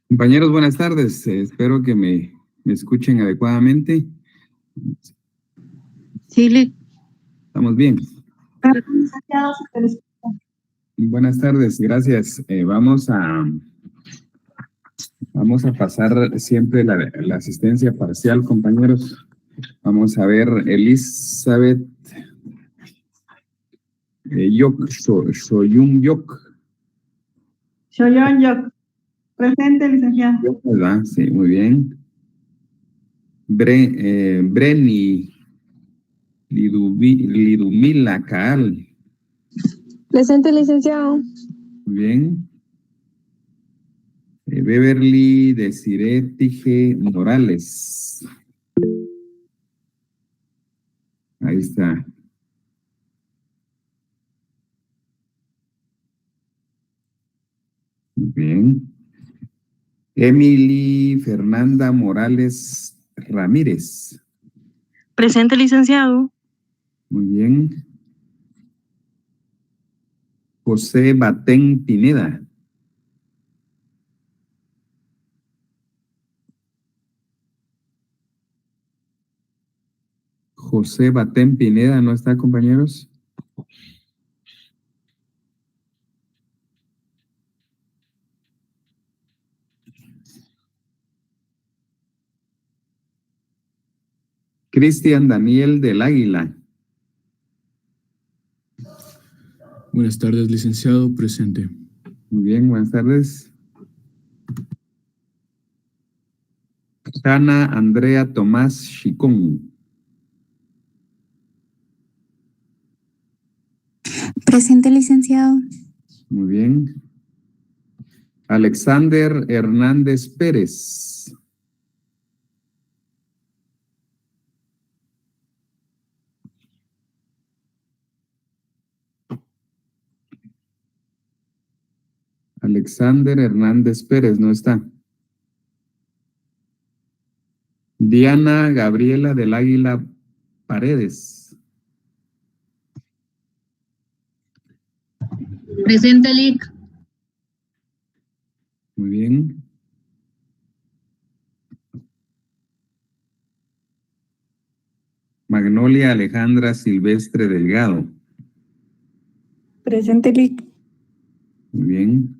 Compañeros, buenas tardes. Espero que me escuchen adecuadamente. Sí, ¿Estamos bien? Buenas tardes, gracias. Vamos a pasar siempre la asistencia parcial, compañeros. Vamos a ver, Elizabeth Soyun Yok. Soyun Yok. Presente, licenciado. ¿Verdad? Sí, muy bien. Breni Lidumila Kaal. presente, licenciado. Muy bien. Beverly Desiree Tige Morales. Ahí está. Muy bien. Emily Fernanda Morales Ramírez. Presente, licenciado. Muy bien. José Batén Pineda. José Batén Pineda, ¿no está, compañeros? Cristian Daniel del Águila. Buenas tardes, licenciado. Presente. Muy bien, buenas tardes. Ana Andrea Tomás Chicón. Presente, licenciado. Muy bien. Alexander Hernández Pérez. Alexander Hernández Pérez, no está. Diana Gabriela del Águila Paredes. Presente, Lic. Muy bien. Magnolia Alejandra Silvestre Delgado. Presente, Lic. Muy bien.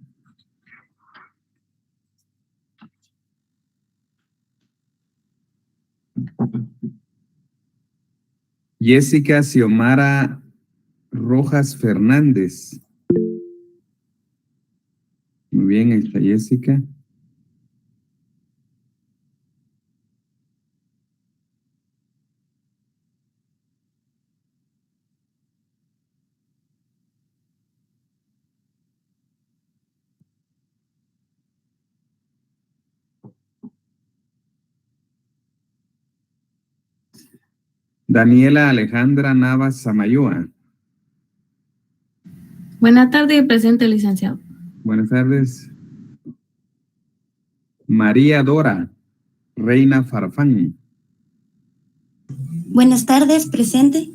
Jessica Xiomara Rojas Fernández. Muy bien, ahí está Jessica. Daniela Alejandra Navas Samayoa. Buenas tardes, presente, licenciado. Buenas tardes. María Dora Reina Farfán. Buenas tardes, presente.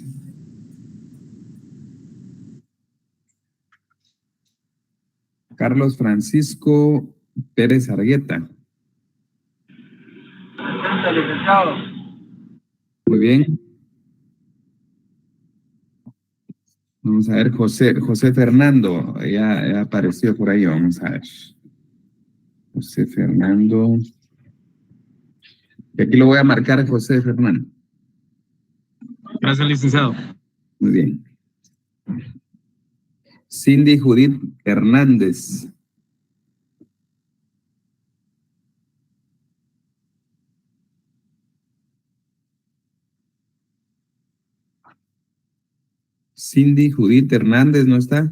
Carlos Francisco Pérez Argueta. Presente, licenciado. Muy bien. Vamos a ver, José Fernando, ya apareció por ahí, vamos a ver. José Fernando. Y aquí lo voy a marcar José Fernando. Gracias, licenciado. Muy bien. Cindy Judith Hernández. Cindy Judith Hernández, ¿no está?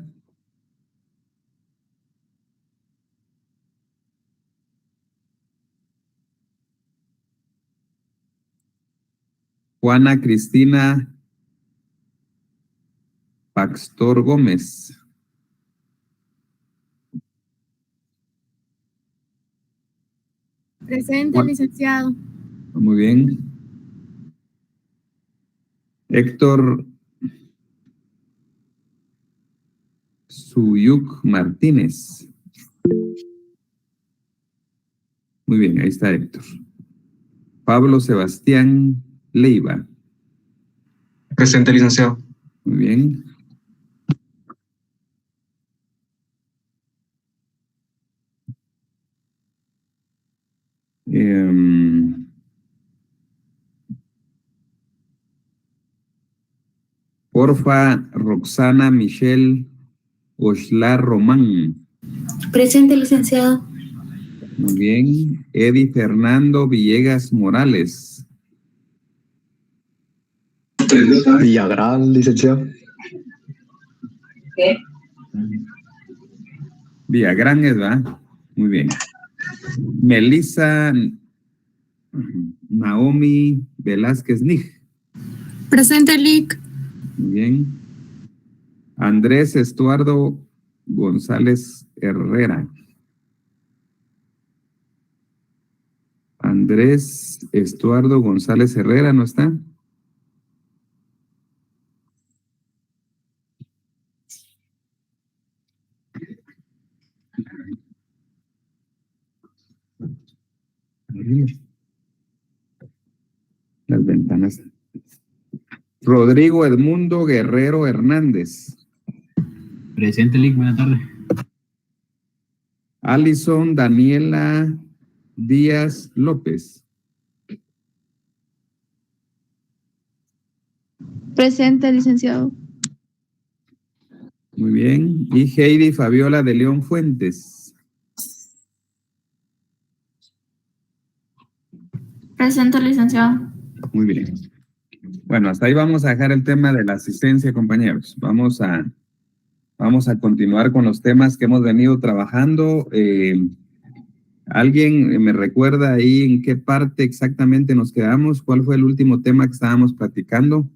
Juana Cristina Pastor Gómez. Presente, Juan. licenciado. Muy bien. Héctor Suyuk Martínez. Muy bien, ahí está Héctor. Pablo Sebastián Leiva. Presente, licenciado. Muy bien. Porfa, Roxana Michelle Oshlar Román. Presente, licenciado. Muy bien. Eddie Fernando Villegas Morales. Villagrán, licenciado. Villagrán es, ¿verdad? Muy bien. Melissa Naomi Velázquez Nij. Presente, Lic. Muy bien. Andrés Estuardo González Herrera. Andrés Estuardo González Herrera, ¿no está? Las ventanas. Rodrigo Edmundo Guerrero Hernández. Presente, Lic. Buenas tardes. Alison Daniela Díaz López. Presente, licenciado. Muy bien. Y Heidi Fabiola de León Fuentes. Presente, licenciado. Muy bien. Bueno, hasta ahí vamos a dejar el tema de la asistencia, compañeros. Vamos a continuar con los temas que hemos venido trabajando. ¿Alguien me recuerda ahí en qué parte exactamente nos quedamos? ¿Cuál fue el último tema que estábamos platicando?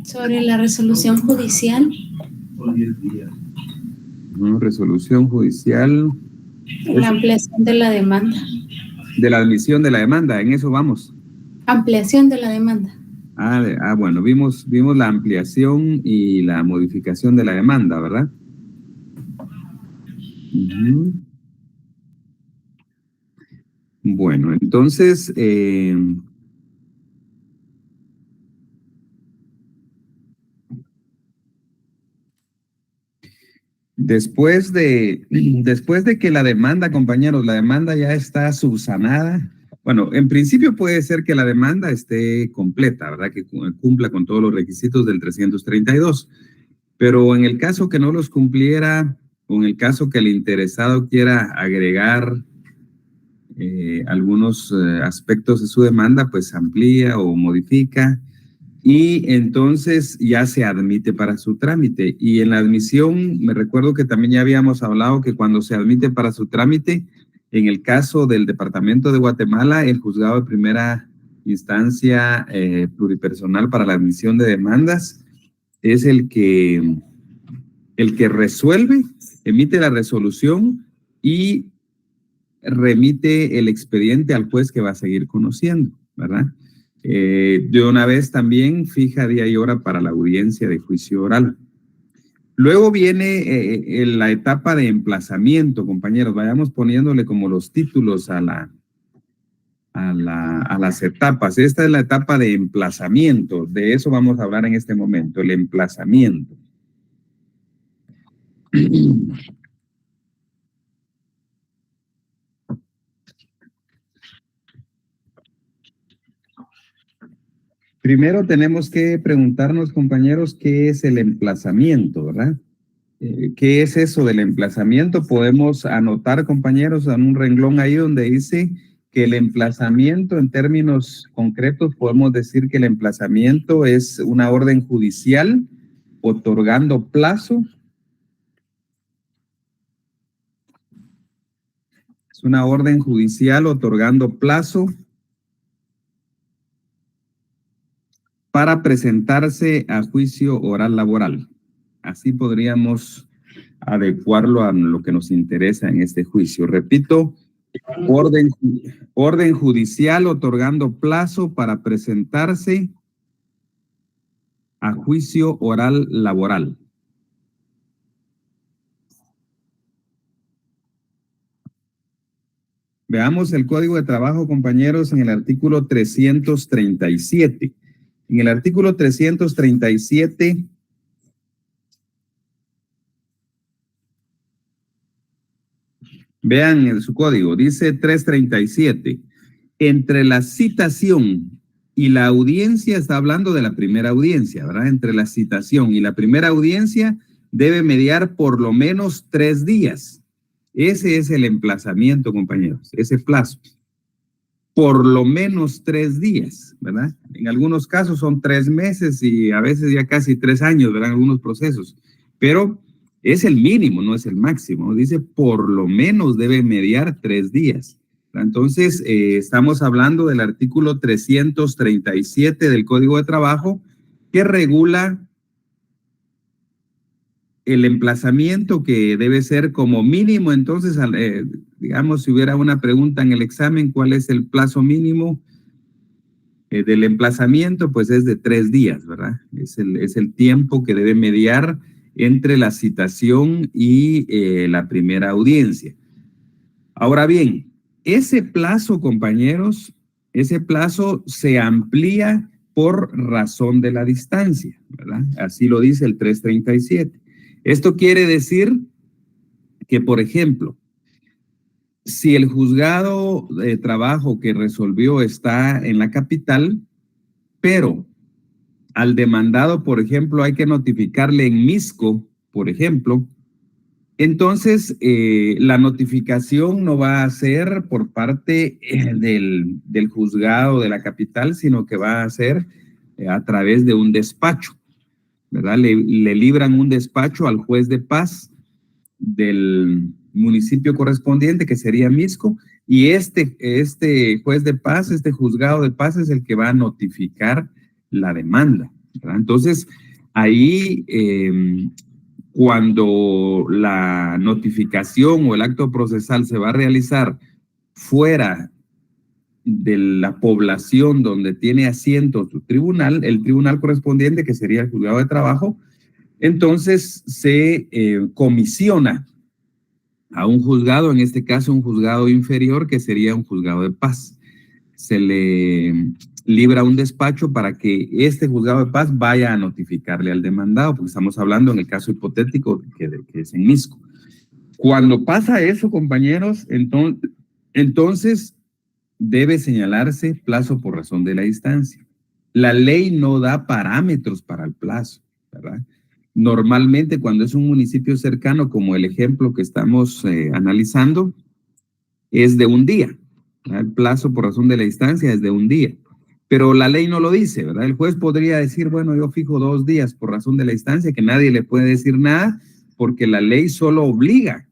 Sobre la resolución judicial. Resolución judicial. La ampliación de la demanda. De la admisión de la demanda, en eso vamos. Ampliación de la demanda. Bueno, vimos la ampliación y la modificación de la demanda, ¿verdad? Bueno, entonces, después de que la demanda, compañeros, la demanda ya está subsanada. Bueno, en principio puede ser que la demanda esté completa, ¿verdad? Que cumpla con todos los requisitos del 332. Pero en el caso que no los cumpliera, o en el caso que el interesado quiera agregar algunos aspectos de su demanda, pues amplía o modifica y entonces ya se admite para su trámite. Y en la admisión, me recuerdo que también ya habíamos hablado que cuando se admite para su trámite, en el caso del Departamento de Guatemala, el juzgado de primera instancia pluripersonal para la admisión de demandas es el que resuelve, emite la resolución y remite el expediente al juez que va a seguir conociendo, ¿verdad? De una vez también fija día y hora para la audiencia de juicio oral. Luego viene la etapa de emplazamiento, compañeros. Vayamos poniéndole como los títulos a las etapas. Esta es la etapa de emplazamiento. De eso vamos a hablar en este momento, el emplazamiento. Primero tenemos que preguntarnos, compañeros, ¿qué es el emplazamiento, verdad? ¿Qué es eso del emplazamiento? Podemos anotar, compañeros, en un renglón ahí donde dice que el emplazamiento, en términos concretos, podemos decir que el emplazamiento es una orden judicial otorgando plazo. Es una orden judicial otorgando plazo para presentarse a juicio oral laboral. Así podríamos adecuarlo a lo que nos interesa en este juicio. Repito, orden judicial otorgando plazo para presentarse a juicio oral laboral. Veamos el Código de Trabajo, compañeros, en el artículo 337. En el artículo 337, vean en su código, dice 337. Entre la citación y la audiencia, está hablando de la primera audiencia, ¿verdad? Entre la citación y la primera audiencia debe mediar por lo menos 3 días. Ese es el emplazamiento, compañeros, ese plazo. Por lo menos 3 días, ¿verdad? En algunos casos son 3 meses y a veces ya casi 3 años, ¿verdad? En algunos procesos. Pero es el mínimo, no es el máximo. Dice por lo menos debe mediar 3 días. Entonces, estamos hablando del artículo 337 del Código de Trabajo que regula el emplazamiento, que debe ser como mínimo. Entonces, digamos, si hubiera una pregunta en el examen, ¿cuál es el plazo mínimo del emplazamiento? Pues es de 3 días, ¿verdad? Es el tiempo que debe mediar entre la citación y la primera audiencia. Ahora bien, ese plazo, compañeros, ese plazo se amplía por razón de la distancia, ¿verdad? Así lo dice el 337. Esto quiere decir que, por ejemplo, si el juzgado de trabajo que resolvió está en la capital, pero al demandado, por ejemplo, hay que notificarle en Misco, por ejemplo, entonces la notificación no va a ser por parte del juzgado de la capital, sino que va a ser a través de un despacho, ¿verdad? Le libran un despacho al juez de paz del municipio correspondiente, que sería Misco, y este juez de paz, este juzgado de paz es el que va a notificar la demanda, ¿verdad? Entonces, ahí cuando la notificación o el acto procesal se va a realizar fuera de la población donde tiene asiento su tribunal, el tribunal correspondiente, que sería el juzgado de trabajo, entonces se comisiona a un juzgado, en este caso un juzgado inferior, que sería un juzgado de paz. Se le libra un despacho para que este juzgado de paz vaya a notificarle al demandado, porque estamos hablando en el caso hipotético que es en Misco. Cuando pasa eso, compañeros, entonces debe señalarse plazo por razón de la distancia. La ley no da parámetros para el plazo, ¿verdad? Normalmente cuando es un municipio cercano, como el ejemplo que estamos analizando, es de un día. ¿Verdad? El plazo por razón de la distancia es de un día. Pero la ley no lo dice, ¿verdad? El juez podría decir, bueno, yo fijo 2 días por razón de la distancia, que nadie le puede decir nada, porque la ley solo obliga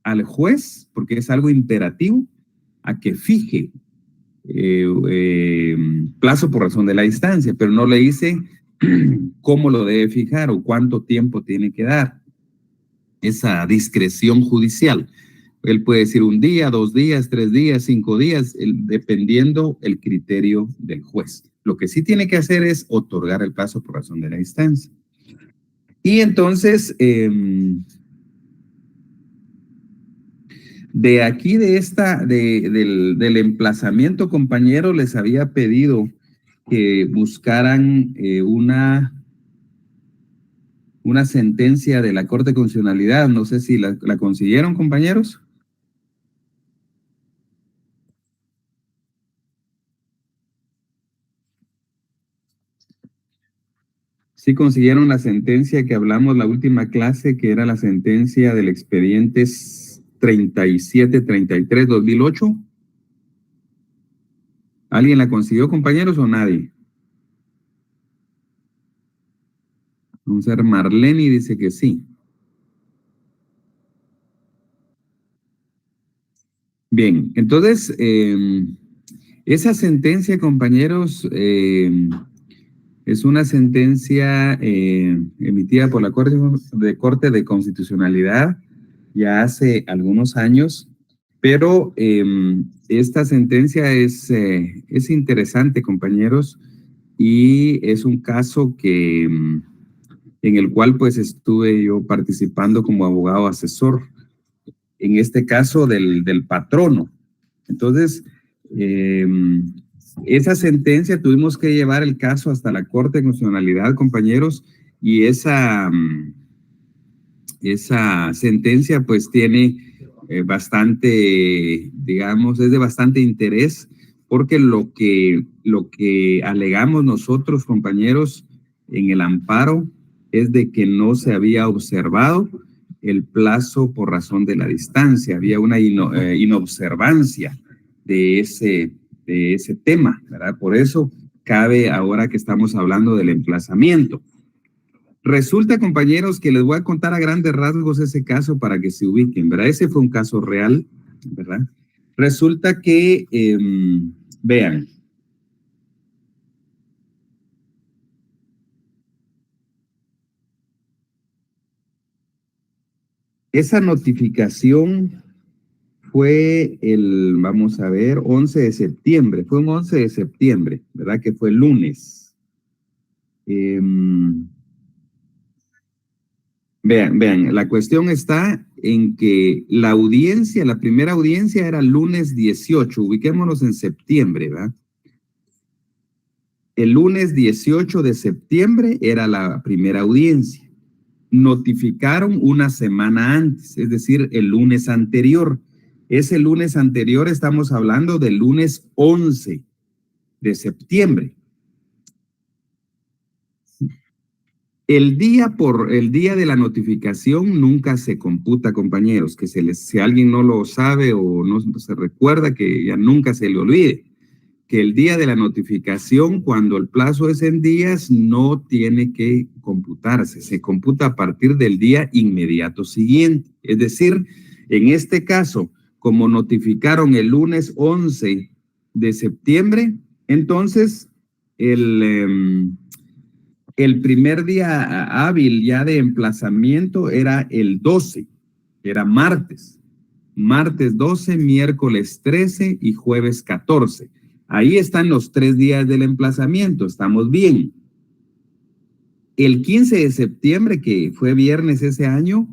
al juez, porque es algo imperativo, a que fije plazo por razón de la distancia, pero no le dice cómo lo debe fijar o cuánto tiempo tiene que dar. Esa discreción judicial. Él puede decir 1 día, 2 días, 3 días, 5 días, dependiendo el criterio del juez. Lo que sí tiene que hacer es otorgar el plazo por razón de la distancia. Y entonces, de aquí, del emplazamiento, compañero, les había pedido que buscaran una sentencia de la Corte de Constitucionalidad. No sé si la consiguieron, compañeros. Sí consiguieron la sentencia que hablamos la última clase, que era la sentencia del expediente 3733-2008. ¿Alguien la consiguió, compañeros, o nadie? Vamos a ver, Marlene dice que sí. Bien, entonces, esa sentencia, compañeros, Es una sentencia emitida por la Corte de Constitucionalidad ya hace algunos años, pero esta sentencia es interesante, compañeros, y es un caso que, en el cual pues estuve yo participando como abogado asesor, en este caso del patrono. Entonces, esa sentencia tuvimos que llevar el caso hasta la Corte de Constitucionalidad, compañeros, y esa sentencia pues tiene bastante, digamos, es de bastante interés, porque lo que alegamos nosotros, compañeros, en el amparo es de que no se había observado el plazo por razón de la distancia, había una inobservancia de ese tema, ¿verdad? Por eso cabe ahora que estamos hablando del emplazamiento. Resulta, compañeros, que les voy a contar a grandes rasgos ese caso para que se ubiquen, ¿verdad? Ese fue un caso real, ¿verdad? Resulta que, vean, esa notificación fue vamos a ver, 11 de septiembre, fue un 11 de septiembre, ¿verdad? Que fue el lunes. Vean, la cuestión está en que la primera audiencia era el lunes 18, ubiquémonos en septiembre, ¿verdad? El lunes 18 de septiembre era la primera audiencia. Notificaron una semana antes, es decir, el lunes anterior. Ese lunes anterior estamos hablando del lunes 11 de septiembre. El día de la notificación nunca se computa, compañeros, que si alguien no lo sabe o no se recuerda, que ya nunca se le olvide, que el día de la notificación, cuando el plazo es en días, no tiene que computarse, se computa a partir del día inmediato siguiente. Es decir, en este caso, como notificaron el lunes 11 de septiembre, entonces el primer día hábil ya de emplazamiento era el 12, era martes 12, miércoles 13 y jueves 14. Ahí están los 3 días del emplazamiento, estamos bien. El 15 de septiembre, que fue viernes ese año,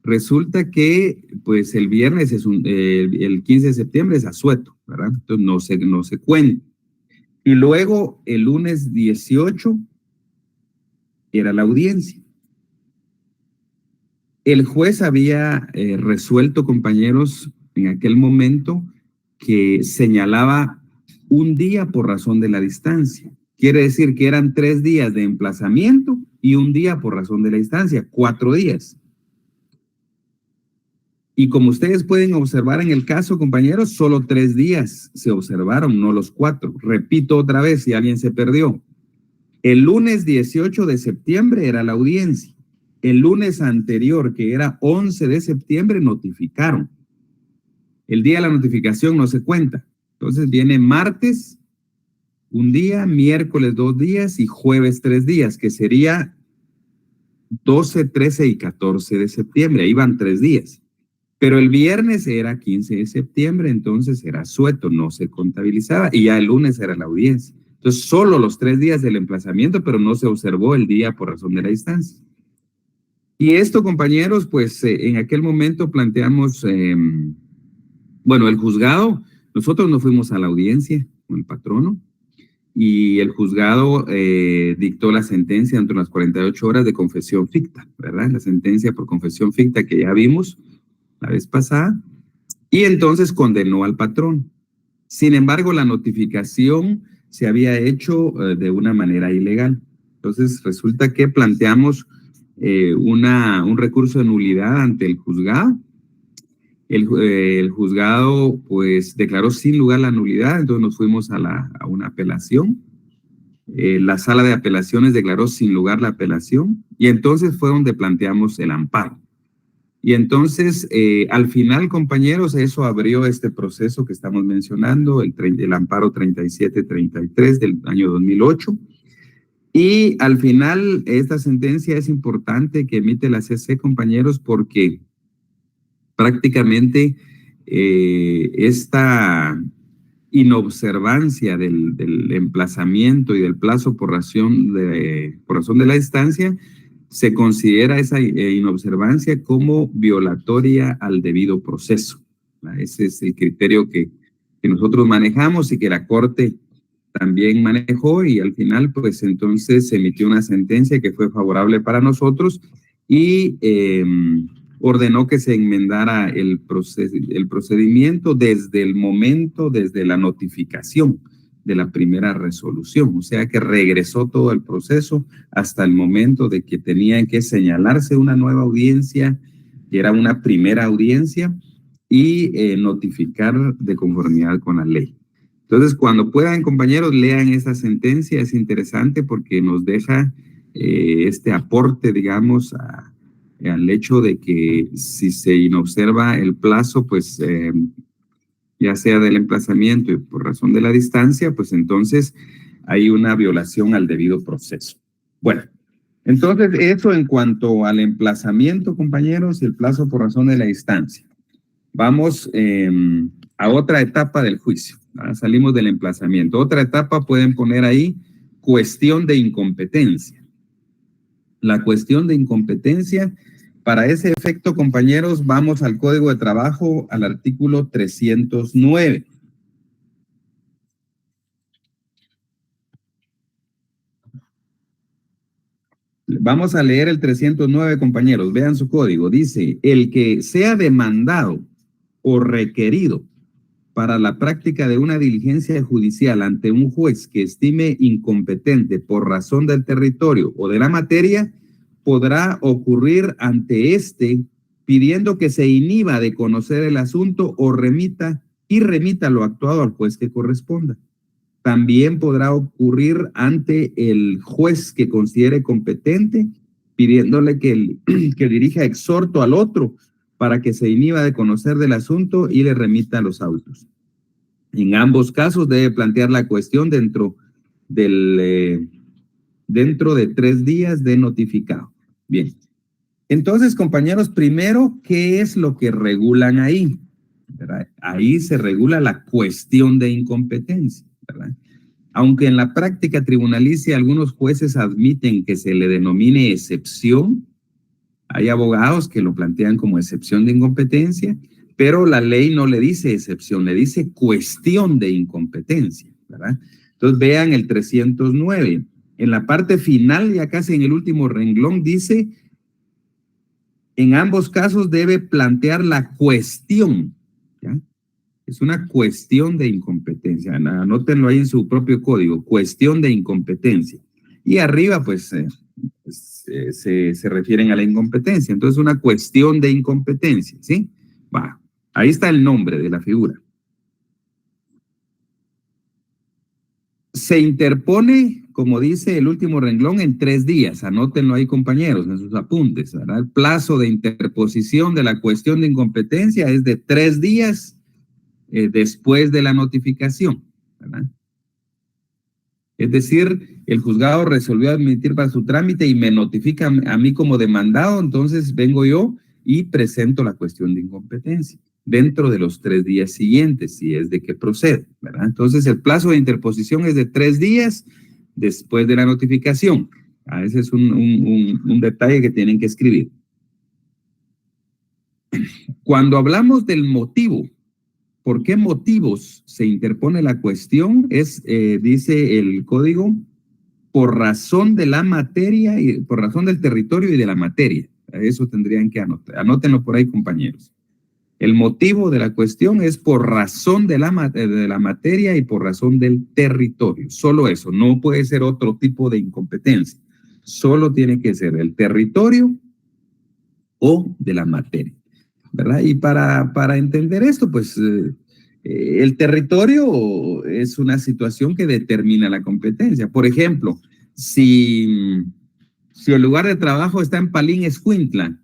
resulta que pues el viernes el 15 de septiembre es asueto, ¿verdad? Entonces no se cuenta. Y luego el lunes 18 era la audiencia. El juez había resuelto, compañeros, en aquel momento que señalaba un día por razón de la distancia. Quiere decir que eran 3 días de emplazamiento y un día por razón de la distancia, 4 días. Y como ustedes pueden observar en el caso, compañeros, solo 3 días se observaron, no los 4. Repito otra vez, si alguien se perdió. El lunes 18 de septiembre era la audiencia. El lunes anterior, que era 11 de septiembre, notificaron. El día de la notificación no se cuenta. Entonces viene martes, un día, miércoles 2 días y jueves 3 días, que sería 12, 13 y 14 de septiembre. Ahí van 3 días. Pero el viernes era 15 de septiembre, entonces era asueto, no se contabilizaba, y ya el lunes era la audiencia. Entonces, solo los 3 días del emplazamiento, pero no se observó el día por razón de la distancia. Y esto, compañeros, pues en aquel momento planteamos, bueno, el juzgado, nosotros no fuimos a la audiencia con el patrono, y el juzgado dictó la sentencia dentro de las 48 horas de confesión ficta, ¿verdad? La sentencia por confesión ficta que ya vimos la vez pasada, y entonces condenó al patrón. Sin embargo, la notificación se había hecho de una manera ilegal. Entonces, resulta que planteamos un recurso de nulidad ante el juzgado. El juzgado, pues, declaró sin lugar la nulidad, entonces nos fuimos a una apelación. La sala de apelaciones declaró sin lugar la apelación, y entonces fue donde planteamos el amparo. Y entonces, al final, compañeros, eso abrió este proceso que estamos mencionando, el amparo 3733 del año 2008. Y al final, esta sentencia es importante que emite la CC, compañeros, porque prácticamente esta inobservancia del emplazamiento y del plazo por razón de la distancia, se considera esa inobservancia como violatoria al debido proceso. Ese es el criterio que nosotros manejamos y que la Corte también manejó, y al final pues entonces se emitió una sentencia que fue favorable para nosotros y ordenó que se enmendara el procedimiento desde el momento, desde la notificación de la primera resolución, o sea que regresó todo el proceso hasta el momento de que tenían que señalarse una nueva audiencia, que era una primera audiencia, y notificar de conformidad con la ley. Entonces, cuando puedan, compañeros, lean esa sentencia, es interesante porque nos deja este aporte, digamos, al hecho de que si se inobserva el plazo, pues ya sea del emplazamiento y por razón de la distancia, pues entonces hay una violación al debido proceso. Bueno, entonces eso en cuanto al emplazamiento, compañeros, y el plazo por razón de la distancia. Vamos a otra etapa del juicio. Salimos del emplazamiento. Otra etapa pueden poner ahí cuestión de incompetencia. La cuestión de incompetencia, para ese efecto, compañeros, vamos al Código de Trabajo, al artículo 309. Vamos a leer el 309, compañeros. Vean su código. Dice, el que sea demandado o requerido para la práctica de una diligencia judicial ante un juez que estime incompetente por razón del territorio o de la materia, podrá ocurrir ante éste pidiendo que se inhiba de conocer el asunto o remita lo actuado al juez que corresponda. También podrá ocurrir ante el juez que considere competente, pidiéndole que dirija exhorto al otro para que se inhiba de conocer del asunto y le remita los autos. En ambos casos debe plantear la cuestión dentro de 3 días de notificado. Bien. Entonces, compañeros, primero, ¿qué es lo que regulan ahí? ¿Verdad? Ahí se regula la cuestión de incompetencia, ¿verdad? Aunque en la práctica tribunalicia algunos jueces admiten que se le denomine excepción, hay abogados que lo plantean como excepción de incompetencia, pero la ley no le dice excepción, le dice cuestión de incompetencia, ¿verdad? Entonces vean el 309. En la parte final, ya casi en el último renglón, dice, en ambos casos debe plantear la cuestión, ¿ya? Es una cuestión de incompetencia. Anótenlo ahí en su propio código, cuestión de incompetencia. Y arriba, pues, se refieren a la incompetencia. Entonces, una cuestión de incompetencia, ¿sí? Va, ahí está el nombre de la figura. Se interpone, como dice el último renglón, en 3 días. Anótenlo ahí, compañeros, en sus apuntes, ¿verdad? El plazo de interposición de la cuestión de incompetencia es de 3 días después de la notificación, ¿verdad? Es decir, el juzgado resolvió admitir para su trámite y me notifica a mí como demandado, entonces vengo yo y presento la cuestión de incompetencia dentro de los 3 días siguientes, si es de que procede, ¿verdad? Entonces, el plazo de interposición es de 3 días después de la notificación. Ese es un detalle que tienen que escribir. Cuando hablamos del motivo, ¿por qué motivos se interpone la cuestión? Dice el código, por razón de la materia y por razón del territorio y de la materia. Eso tendrían que anotar. Anótenlo por ahí, compañeros. El motivo de la cuestión es por razón de la materia y por razón del territorio. Solo eso, no puede ser otro tipo de incompetencia. Solo tiene que ser el territorio o de la materia, ¿verdad? Y para entender esto, pues el territorio es una situación que determina la competencia. Por ejemplo, si el lugar de trabajo está en Palín, Escuintla,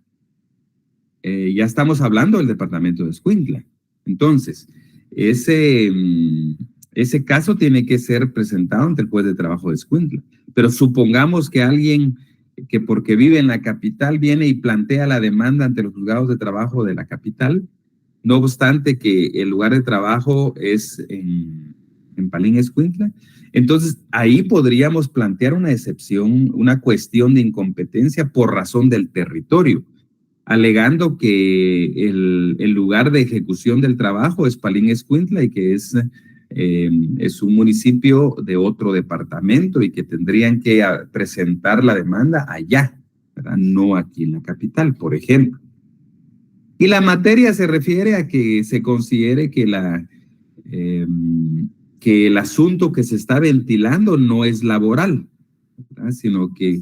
ya estamos hablando del departamento de Escuintla. Entonces, ese caso tiene que ser presentado ante el juez de trabajo de Escuintla. Pero supongamos que alguien que porque vive en la capital viene y plantea la demanda ante los juzgados de trabajo de la capital, no obstante que el lugar de trabajo es en Palín Escuintla. Entonces, ahí podríamos plantear una excepción, una cuestión de incompetencia por razón del territorio, alegando que el lugar de ejecución del trabajo es Palín Escuintla y que es un municipio de otro departamento y que tendrían que presentar la demanda allá, ¿verdad? No aquí en la capital, por ejemplo. Y la materia se refiere a que se considere que el asunto que se está ventilando no es laboral, ¿verdad? Sino que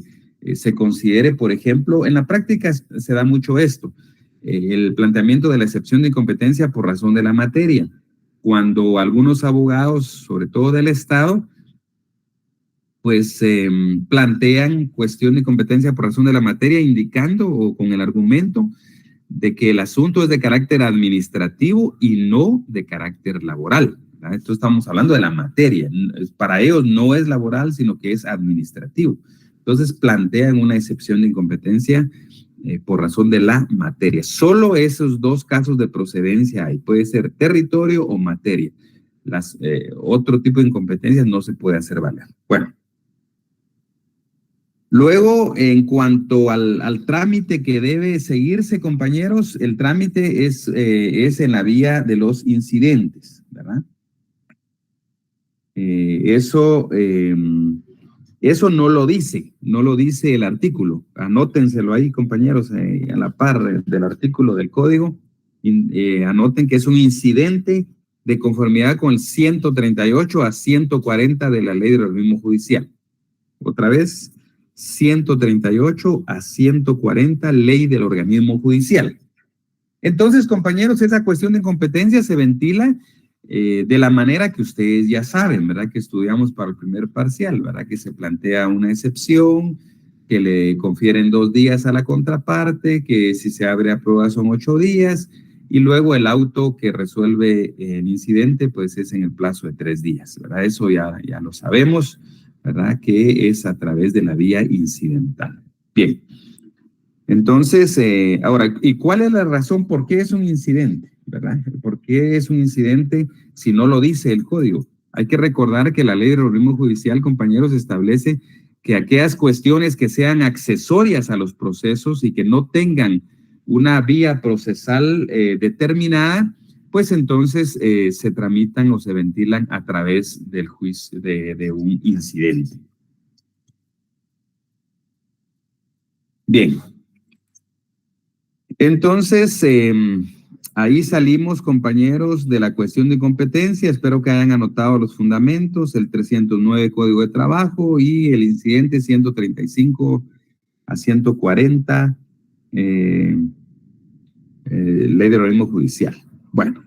se considere, por ejemplo, en la práctica se da mucho esto, el planteamiento de la excepción de incompetencia por razón de la materia, cuando algunos abogados, sobre todo del Estado, pues plantean cuestión de incompetencia por razón de la materia, indicando o con el argumento de que el asunto es de carácter administrativo y no de carácter laboral. Esto estamos hablando de la materia. Para ellos no es laboral, sino que es administrativo. Entonces plantean una excepción de incompetencia por razón de la materia. Solo esos dos casos de procedencia hay. Puede ser territorio o materia. Otro tipo de incompetencias no se puede hacer valer. Bueno. Luego, en cuanto al trámite que debe seguirse, compañeros, el trámite es en la vía de los incidentes, ¿verdad? Eso no lo dice el artículo. Anótenselo ahí, compañeros, a la par del artículo del código. Anoten que es un incidente de conformidad con el 138 a 140 de la ley del organismo judicial. Otra vez, 138 a 140, ley del organismo judicial. Entonces, compañeros, esa cuestión de incompetencia se ventila de la manera que ustedes ya saben, ¿verdad? Que estudiamos para el primer parcial, ¿verdad? Que se plantea una excepción, que le confieren 2 días a la contraparte, que si se abre a prueba son 8 días, y luego el auto que resuelve el incidente, pues es en el plazo de 3 días, ¿verdad? Eso ya lo sabemos, ¿verdad? Que es a través de la vía incidental. Bien. Entonces, ahora, ¿y cuál es la razón por qué es un incidente? ¿Verdad? ¿Por qué es un incidente si no lo dice el código? Hay que recordar que la ley del organismo judicial, compañeros, establece que aquellas cuestiones que sean accesorias a los procesos y que no tengan una vía procesal determinada, pues entonces se tramitan o se ventilan a través del juicio de un incidente. Bien. Entonces, ahí salimos, compañeros, de la cuestión de competencia. Espero que hayan anotado los fundamentos, el 309 Código de Trabajo y el incidente 135 a 140, Ley del Organismo Judicial. Bueno.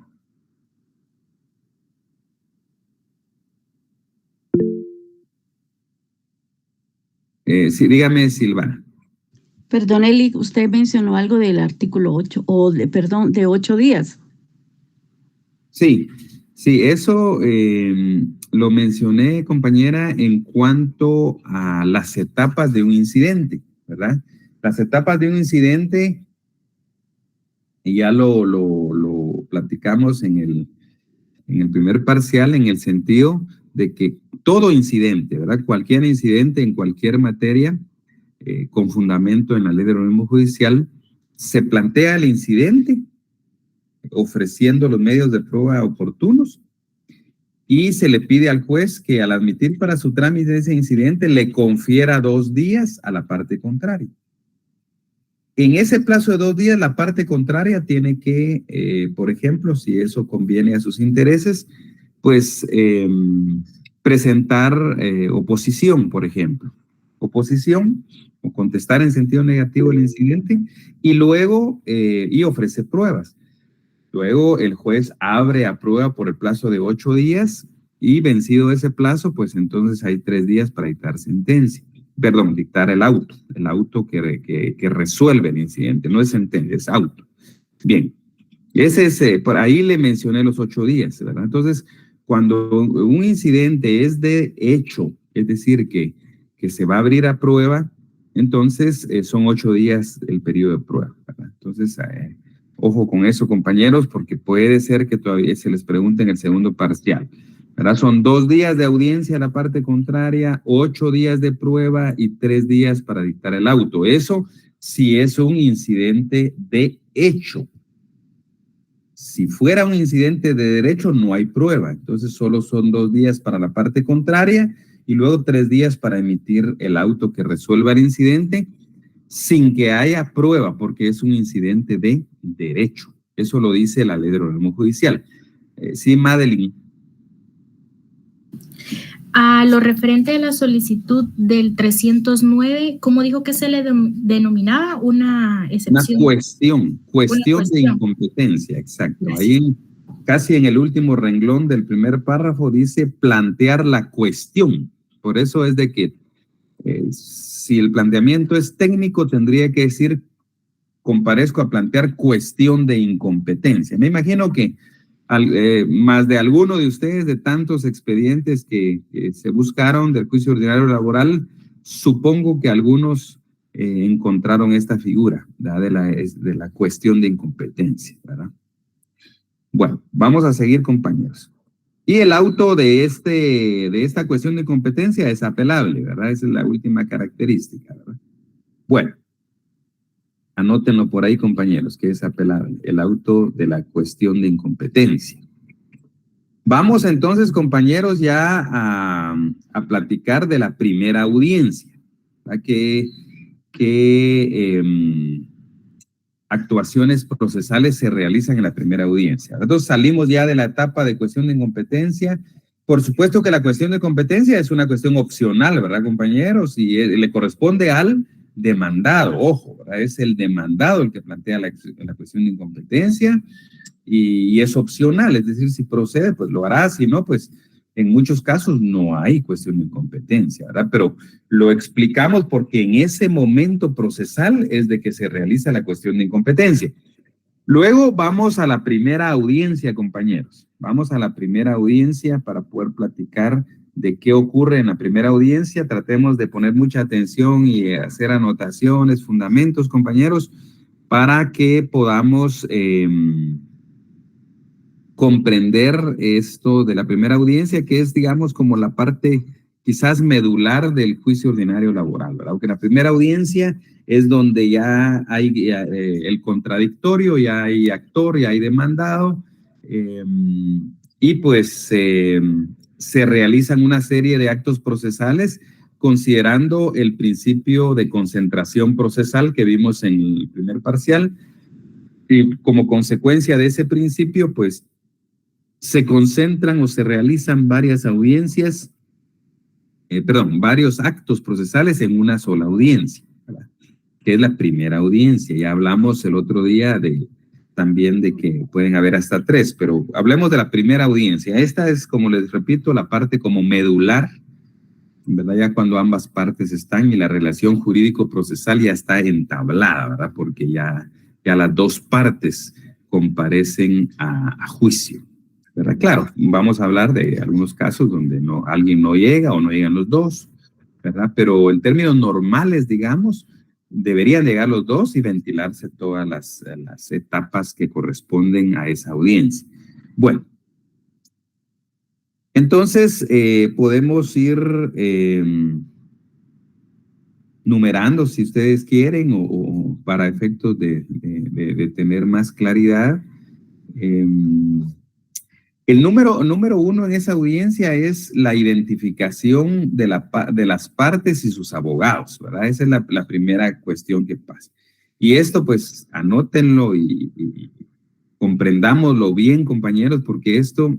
Sí, dígame, Silvana. Perdón, Eli, usted mencionó algo del artículo 8, de 8 días. Sí, eso lo mencioné, compañera, en cuanto a las etapas de un incidente, ¿verdad? Las etapas de un incidente, y ya lo platicamos en el primer parcial, en el sentido de que todo incidente, ¿verdad? Cualquier incidente en cualquier materia, con fundamento en la ley del organismo judicial, se plantea el incidente ofreciendo los medios de prueba oportunos y se le pide al juez que al admitir para su trámite ese incidente le confiera 2 días a la parte contraria. En ese plazo de 2 días la parte contraria tiene que, por ejemplo, si eso conviene a sus intereses, pues presentar oposición, por ejemplo. Oposición o contestar en sentido negativo el incidente y luego y ofrece pruebas. Luego el juez abre a prueba por el plazo de 8 días y vencido ese plazo, pues entonces hay 3 días para dictar sentencia. Perdón, dictar el auto que resuelve el incidente, no es sentencia, es auto. Bien, por ahí le mencioné los 8 días, ¿verdad? Entonces, cuando un incidente es de hecho, es decir, que se va a abrir a prueba, entonces son 8 días el periodo de prueba, ¿verdad? Entonces, ojo con eso, compañeros, porque puede ser que todavía se les pregunte en el segundo parcial, ¿verdad? Son 2 días de audiencia a la parte contraria, 8 días de prueba y 3 días para dictar el auto. Eso si es un incidente de hecho. Si fuera un incidente de derecho, no hay prueba. Entonces, solo son 2 días para la parte contraria y luego 3 días para emitir el auto que resuelva el incidente sin que haya prueba, porque es un incidente de derecho. Eso lo dice la ley del organismo judicial. Sí, Madeline. A lo referente a la solicitud del 309, ¿cómo dijo que se le denominaba? Una excepción. Una cuestión de incompetencia, exacto. Ahí casi en el último renglón del primer párrafo dice plantear la cuestión. Por eso es de que si el planteamiento es técnico, tendría que decir comparezco a plantear cuestión de incompetencia. Me imagino que más de alguno de ustedes, de tantos expedientes que se buscaron del juicio ordinario laboral, supongo que algunos encontraron esta figura, ¿verdad? de la cuestión de incompetencia, ¿verdad? Bueno, vamos a seguir, compañeros. Y el auto de esta cuestión de incompetencia es apelable, ¿verdad? Esa es la última característica, ¿verdad? Bueno. Anótenlo por ahí, compañeros, que es apelable, el auto de la cuestión de incompetencia. Vamos entonces, compañeros, ya a platicar de la primera audiencia, ¿verdad? ¿Qué actuaciones procesales se realizan en la primera audiencia? Entonces salimos ya de la etapa de cuestión de incompetencia. Por supuesto que la cuestión de competencia es una cuestión opcional, ¿verdad, compañeros? Y le corresponde al demandado, ojo, ¿verdad? Es el demandado el que plantea la cuestión de incompetencia y es opcional, es decir, si procede, pues lo hará, si no, pues en muchos casos no hay cuestión de incompetencia, ¿verdad? Pero lo explicamos porque en ese momento procesal es de que se realiza la cuestión de incompetencia. Luego vamos a la primera audiencia, compañeros. Vamos a la primera audiencia para poder platicar de qué ocurre en la primera audiencia. Tratemos de poner mucha atención y hacer anotaciones, fundamentos, compañeros, para que podamos comprender esto de la primera audiencia, que es, digamos, como la parte quizás medular del juicio ordinario laboral, ¿verdad? Porque la primera audiencia es donde ya hay el contradictorio, ya hay actor, ya hay demandado, y pues se realizan una serie de actos procesales considerando el principio de concentración procesal que vimos en el primer parcial, y como consecuencia de ese principio, pues se concentran o se realizan varias audiencias, varios actos procesales en una sola audiencia, ¿verdad? Que es la primera audiencia. Ya hablamos el otro día también de que pueden haber hasta 3, pero hablemos de la primera audiencia. Esta es, como les repito, la parte como medular, ¿verdad? Ya cuando ambas partes están y la relación jurídico-procesal ya está entablada, ¿verdad? Porque ya las dos partes comparecen a juicio, ¿verdad? Claro, vamos a hablar de algunos casos donde alguien no llega o no llegan los dos, ¿verdad? Pero en términos normales, digamos, deberían llegar los dos y ventilarse todas las etapas que corresponden a esa audiencia. Bueno, entonces podemos ir numerando si ustedes quieren o para efectos de tener más claridad. El número 1 en esa audiencia es la identificación de las partes y sus abogados, ¿verdad? Esa es la primera cuestión que pasa. Y esto, pues, anótenlo y comprendámoslo bien, compañeros, porque esto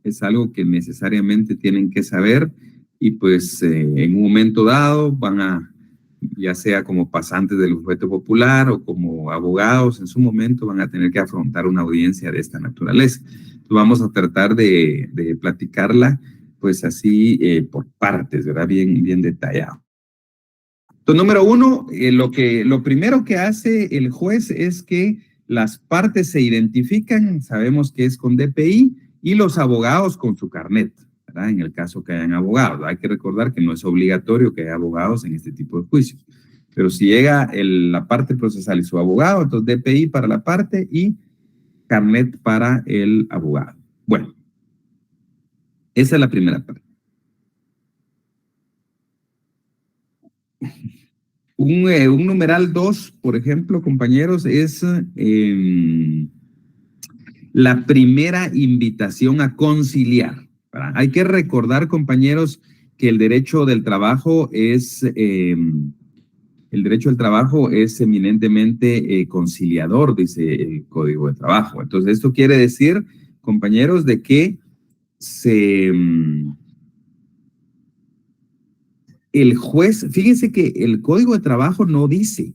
es algo que necesariamente tienen que saber y, pues, en un momento dado van a, ya sea como pasantes del bufete popular o como abogados, en su momento van a tener que afrontar una audiencia de esta naturaleza. Vamos a tratar de platicarla, pues así por partes, ¿verdad? Bien detallado. Entonces, número 1, lo primero que hace el juez es que las partes se identifican, sabemos que es con DPI, y los abogados con su carnet. ¿verdad? En el caso que hayan abogados. Hay que recordar que no es obligatorio que haya abogados en este tipo de juicios. Pero si llega la parte procesal y su abogado, entonces DPI para la parte y carnet para el abogado. Bueno, esa es la primera parte. Un numeral 2, por ejemplo, compañeros, es la primera invitación a conciliar, ¿verdad? Hay que recordar, compañeros, que el derecho del trabajo es eminentemente conciliador, dice el Código de Trabajo. Entonces, esto quiere decir, compañeros, de que el juez, fíjense que el Código de Trabajo no dice,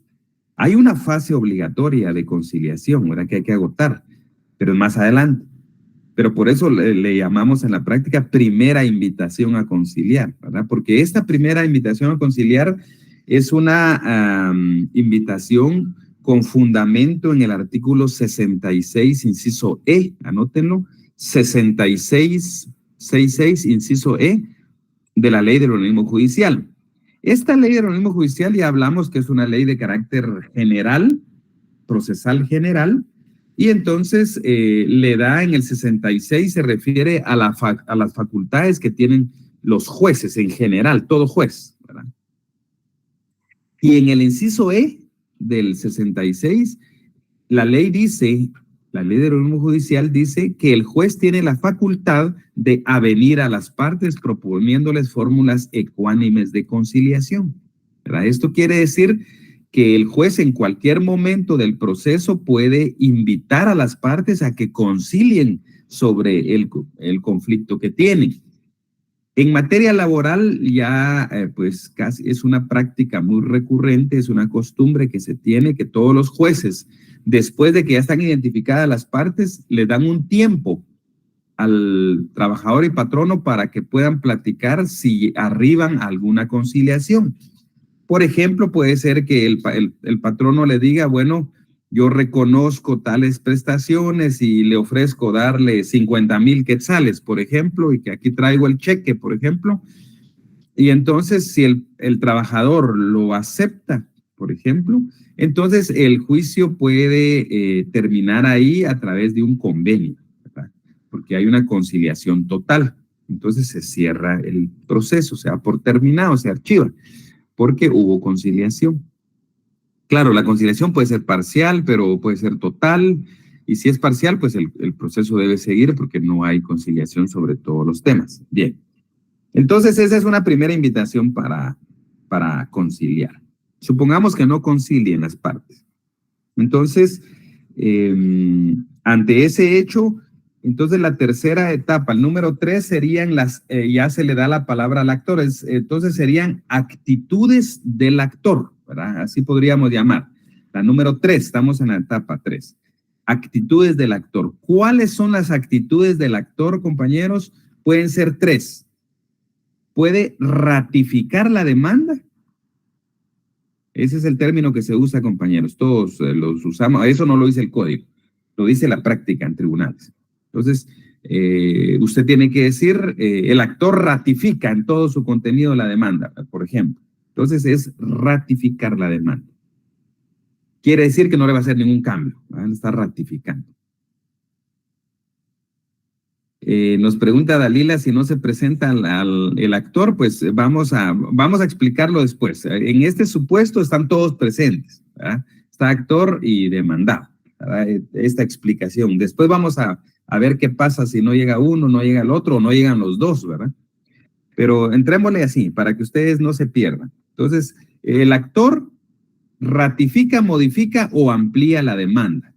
hay una fase obligatoria de conciliación, ¿verdad? Que hay que agotar, pero más adelante. Pero por eso le llamamos en la práctica primera invitación a conciliar, ¿verdad? Porque esta primera invitación a conciliar es una invitación con fundamento en el artículo 66, inciso E, anótenlo, 66, inciso E, de la ley del organismo judicial. Esta ley del organismo judicial ya hablamos que es una ley de carácter general, procesal general, y entonces le da en el 66, se refiere a las facultades que tienen los jueces en general, todo juez, ¿verdad? Y en el inciso E del 66, la ley dice, la ley del organismo judicial dice que el juez tiene la facultad de avenir a las partes proponiéndoles fórmulas ecuánimes de conciliación, ¿verdad? Esto quiere decir que el juez en cualquier momento del proceso puede invitar a las partes a que concilien sobre el conflicto que tienen. En materia laboral ya pues casi es una práctica muy recurrente, es una costumbre que se tiene que todos los jueces, después de que ya están identificadas las partes, le dan un tiempo al trabajador y patrono para que puedan platicar si arriban a alguna conciliación. Por ejemplo, puede ser que el patrono le diga, bueno, yo reconozco tales prestaciones y le ofrezco darle 50,000 quetzales, por ejemplo, y que aquí traigo el cheque, por ejemplo. Y entonces, si el trabajador lo acepta, por ejemplo, entonces el juicio puede terminar ahí a través de un convenio, ¿verdad? Porque hay una conciliación total. Entonces se cierra el proceso, se da por terminado, se archiva, porque hubo conciliación. Claro, la conciliación puede ser parcial, pero puede ser total, y si es parcial, pues el proceso debe seguir porque no hay conciliación sobre todos los temas. Bien, entonces esa es una primera invitación para conciliar. Supongamos que no concilien las partes. Entonces, ante ese hecho, entonces la tercera etapa, el número 3 serían ya se le da la palabra al actor, entonces serían actitudes del actor, ¿verdad? Así podríamos llamar. La número 3, estamos en la etapa 3. Actitudes del actor. ¿Cuáles son las actitudes del actor, compañeros? Pueden ser 3. Puede ratificar la demanda. Ese es el término que se usa, compañeros. Todos los usamos. Eso no lo dice el código. Lo dice la práctica en tribunales. Entonces, usted tiene que decir, el actor ratifica en todo su contenido la demanda, por ejemplo. Entonces, es ratificar la demanda. Quiere decir que no le va a hacer ningún cambio, ¿verdad? Está ratificando. Nos pregunta Dalila si no se presenta el actor, pues vamos a explicarlo después. En este supuesto están todos presentes, ¿verdad? Está actor y demandado, ¿verdad? Esta explicación. Después vamos a ver qué pasa si no llega uno, no llega el otro, o no llegan los dos, ¿verdad? Pero entrémosle así, para que ustedes no se pierdan. Entonces, el actor ratifica, modifica o amplía la demanda.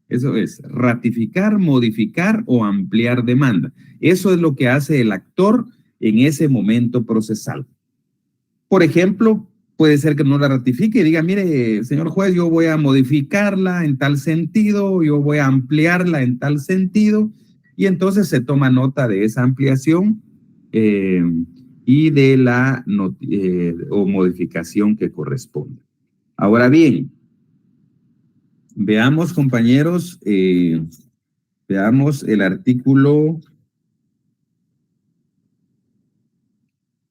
Eso es, ratificar, modificar o ampliar demanda. Eso es lo que hace el actor en ese momento procesal. Por ejemplo, puede ser que no la ratifique y diga, mire, señor juez, yo voy a modificarla en tal sentido, yo voy a ampliarla en tal sentido, y entonces se toma nota de esa ampliación y de la o modificación que corresponde. Ahora bien, veamos, compañeros, veamos el artículo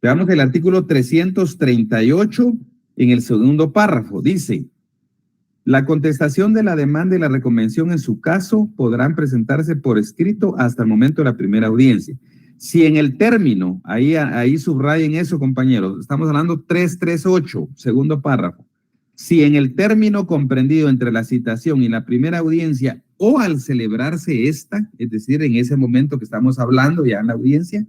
Veamos el artículo 338 en el segundo párrafo. Dice, la contestación de la demanda y la reconvención en su caso podrán presentarse por escrito hasta el momento de la primera audiencia. Si en el término, ahí subrayen eso, compañeros, estamos hablando 338, segundo párrafo. Si en el término comprendido entre la citación y la primera audiencia o al celebrarse esta, es decir, en ese momento que estamos hablando ya en la audiencia,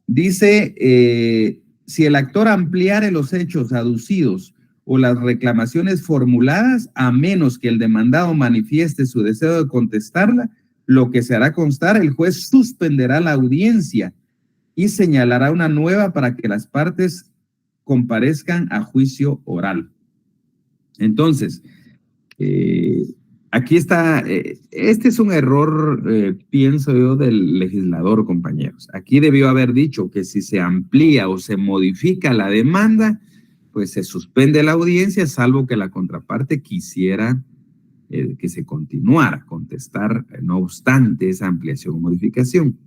dice, si el actor ampliare los hechos aducidos o las reclamaciones formuladas, a menos que el demandado manifieste su deseo de contestarla, lo que se hará constar, el juez suspenderá la audiencia y señalará una nueva para que las partes comparezcan a juicio oral. Entonces, aquí está, este es un error, pienso yo, del legislador, compañeros. Aquí debió haber dicho que si se amplía o se modifica la demanda, pues se suspende la audiencia, salvo que la contraparte quisiera que se continuara a contestar, no obstante esa ampliación o modificación.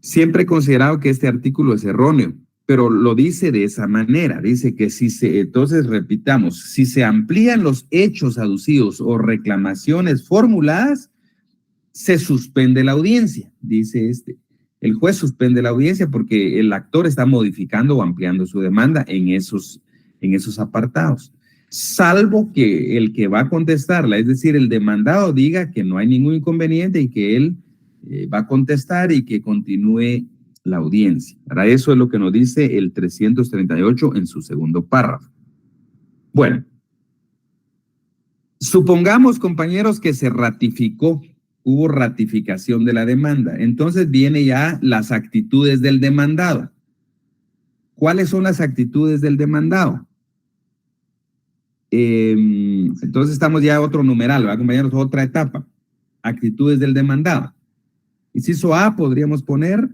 Siempre he considerado que este artículo es erróneo, pero lo dice de esa manera, dice que si se, entonces repitamos, si se amplían los hechos aducidos o reclamaciones formuladas, se suspende la audiencia, dice este. El juez suspende la audiencia porque el actor está modificando o ampliando su demanda en esos apartados, salvo que el que va a contestarla, es decir, el demandado diga que no hay ningún inconveniente y que él va a contestar y que continúe la audiencia. Para eso es lo que nos dice el 338 en su segundo párrafo. Bueno, supongamos, compañeros, que se ratificó, hubo ratificación de la demanda. Entonces viene ya las actitudes del demandado. ¿Cuáles son las actitudes del demandado? Entonces estamos ya a otro numeral, ¿verdad, compañeros? Otra etapa. Actitudes del demandado. Inciso A, podríamos poner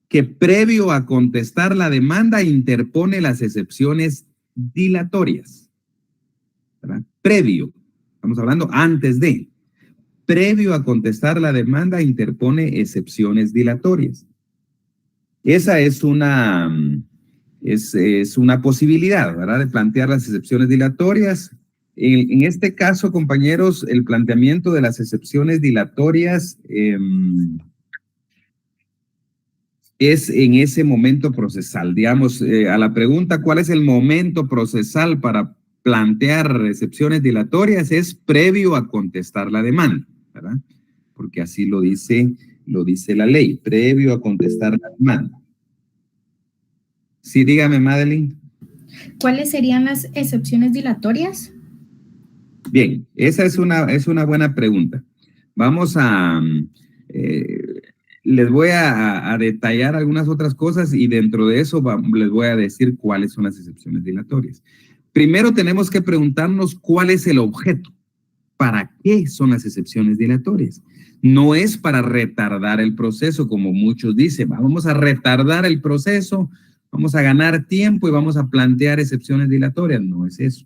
que previo a contestar la demanda interpone las excepciones dilatorias. ¿Verdad? Previo, estamos hablando antes de. Previo a contestar la demanda interpone excepciones dilatorias. Esa es una posibilidad, ¿verdad? De plantear las excepciones dilatorias. En este caso, compañeros, el planteamiento de las excepciones dilatorias es en ese momento procesal. Digamos, a la pregunta, ¿cuál es el momento procesal para plantear excepciones dilatorias? Es previo a contestar la demanda, ¿verdad? Porque así lo dice la ley, previo a contestar la demanda. Sí, dígame, Madeline. ¿Cuáles serían las excepciones dilatorias? Bien, esa es una buena pregunta. Vamos a... les voy a detallar algunas otras cosas y dentro de eso les voy a decir cuáles son las excepciones dilatorias. Primero tenemos que preguntarnos cuál es el objeto. ¿Para qué son las excepciones dilatorias? No es para retardar el proceso, como muchos dicen. Vamos a retardar el proceso, vamos a ganar tiempo y vamos a plantear excepciones dilatorias. No es eso.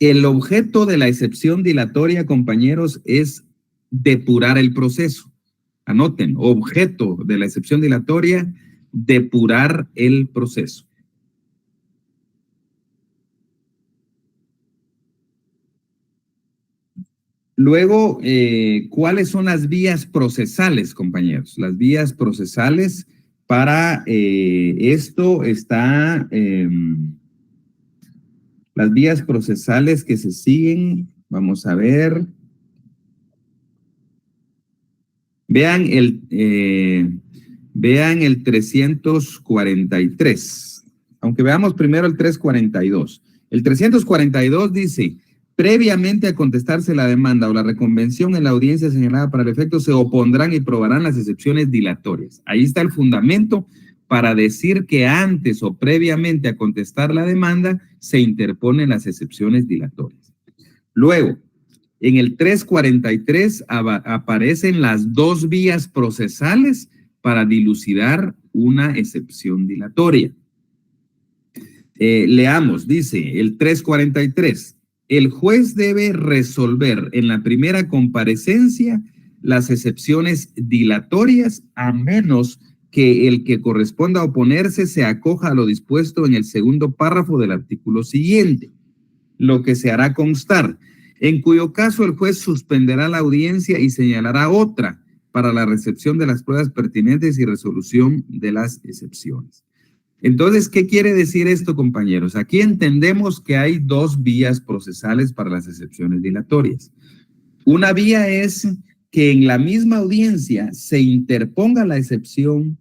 El objeto de la excepción dilatoria, compañeros, es depurar el proceso. Anoten, objeto de la excepción dilatoria, depurar el proceso. Luego, ¿cuáles son las vías procesales, compañeros? Las vías procesales para esto está, las vías procesales que se siguen, vamos a ver. Vean el 343, aunque veamos primero el 342. El 342 dice, previamente a contestarse la demanda o la reconvención en la audiencia señalada para el efecto, se opondrán y probarán las excepciones dilatorias. Ahí está el fundamento para decir que antes o previamente a contestar la demanda se interponen las excepciones dilatorias. Luego, en el 343 aparecen las dos vías procesales para dilucidar una excepción dilatoria. Leamos, dice el 343. El juez debe resolver en la primera comparecencia las excepciones dilatorias a menos que el que corresponda oponerse se acoja a lo dispuesto en el segundo párrafo del artículo siguiente, lo que se hará constar, en cuyo caso el juez suspenderá la audiencia y señalará otra para la recepción de las pruebas pertinentes y resolución de las excepciones. Entonces, ¿qué quiere decir esto, compañeros? Aquí entendemos que hay dos vías procesales para las excepciones dilatorias. Una vía es que en la misma audiencia se interponga la excepción,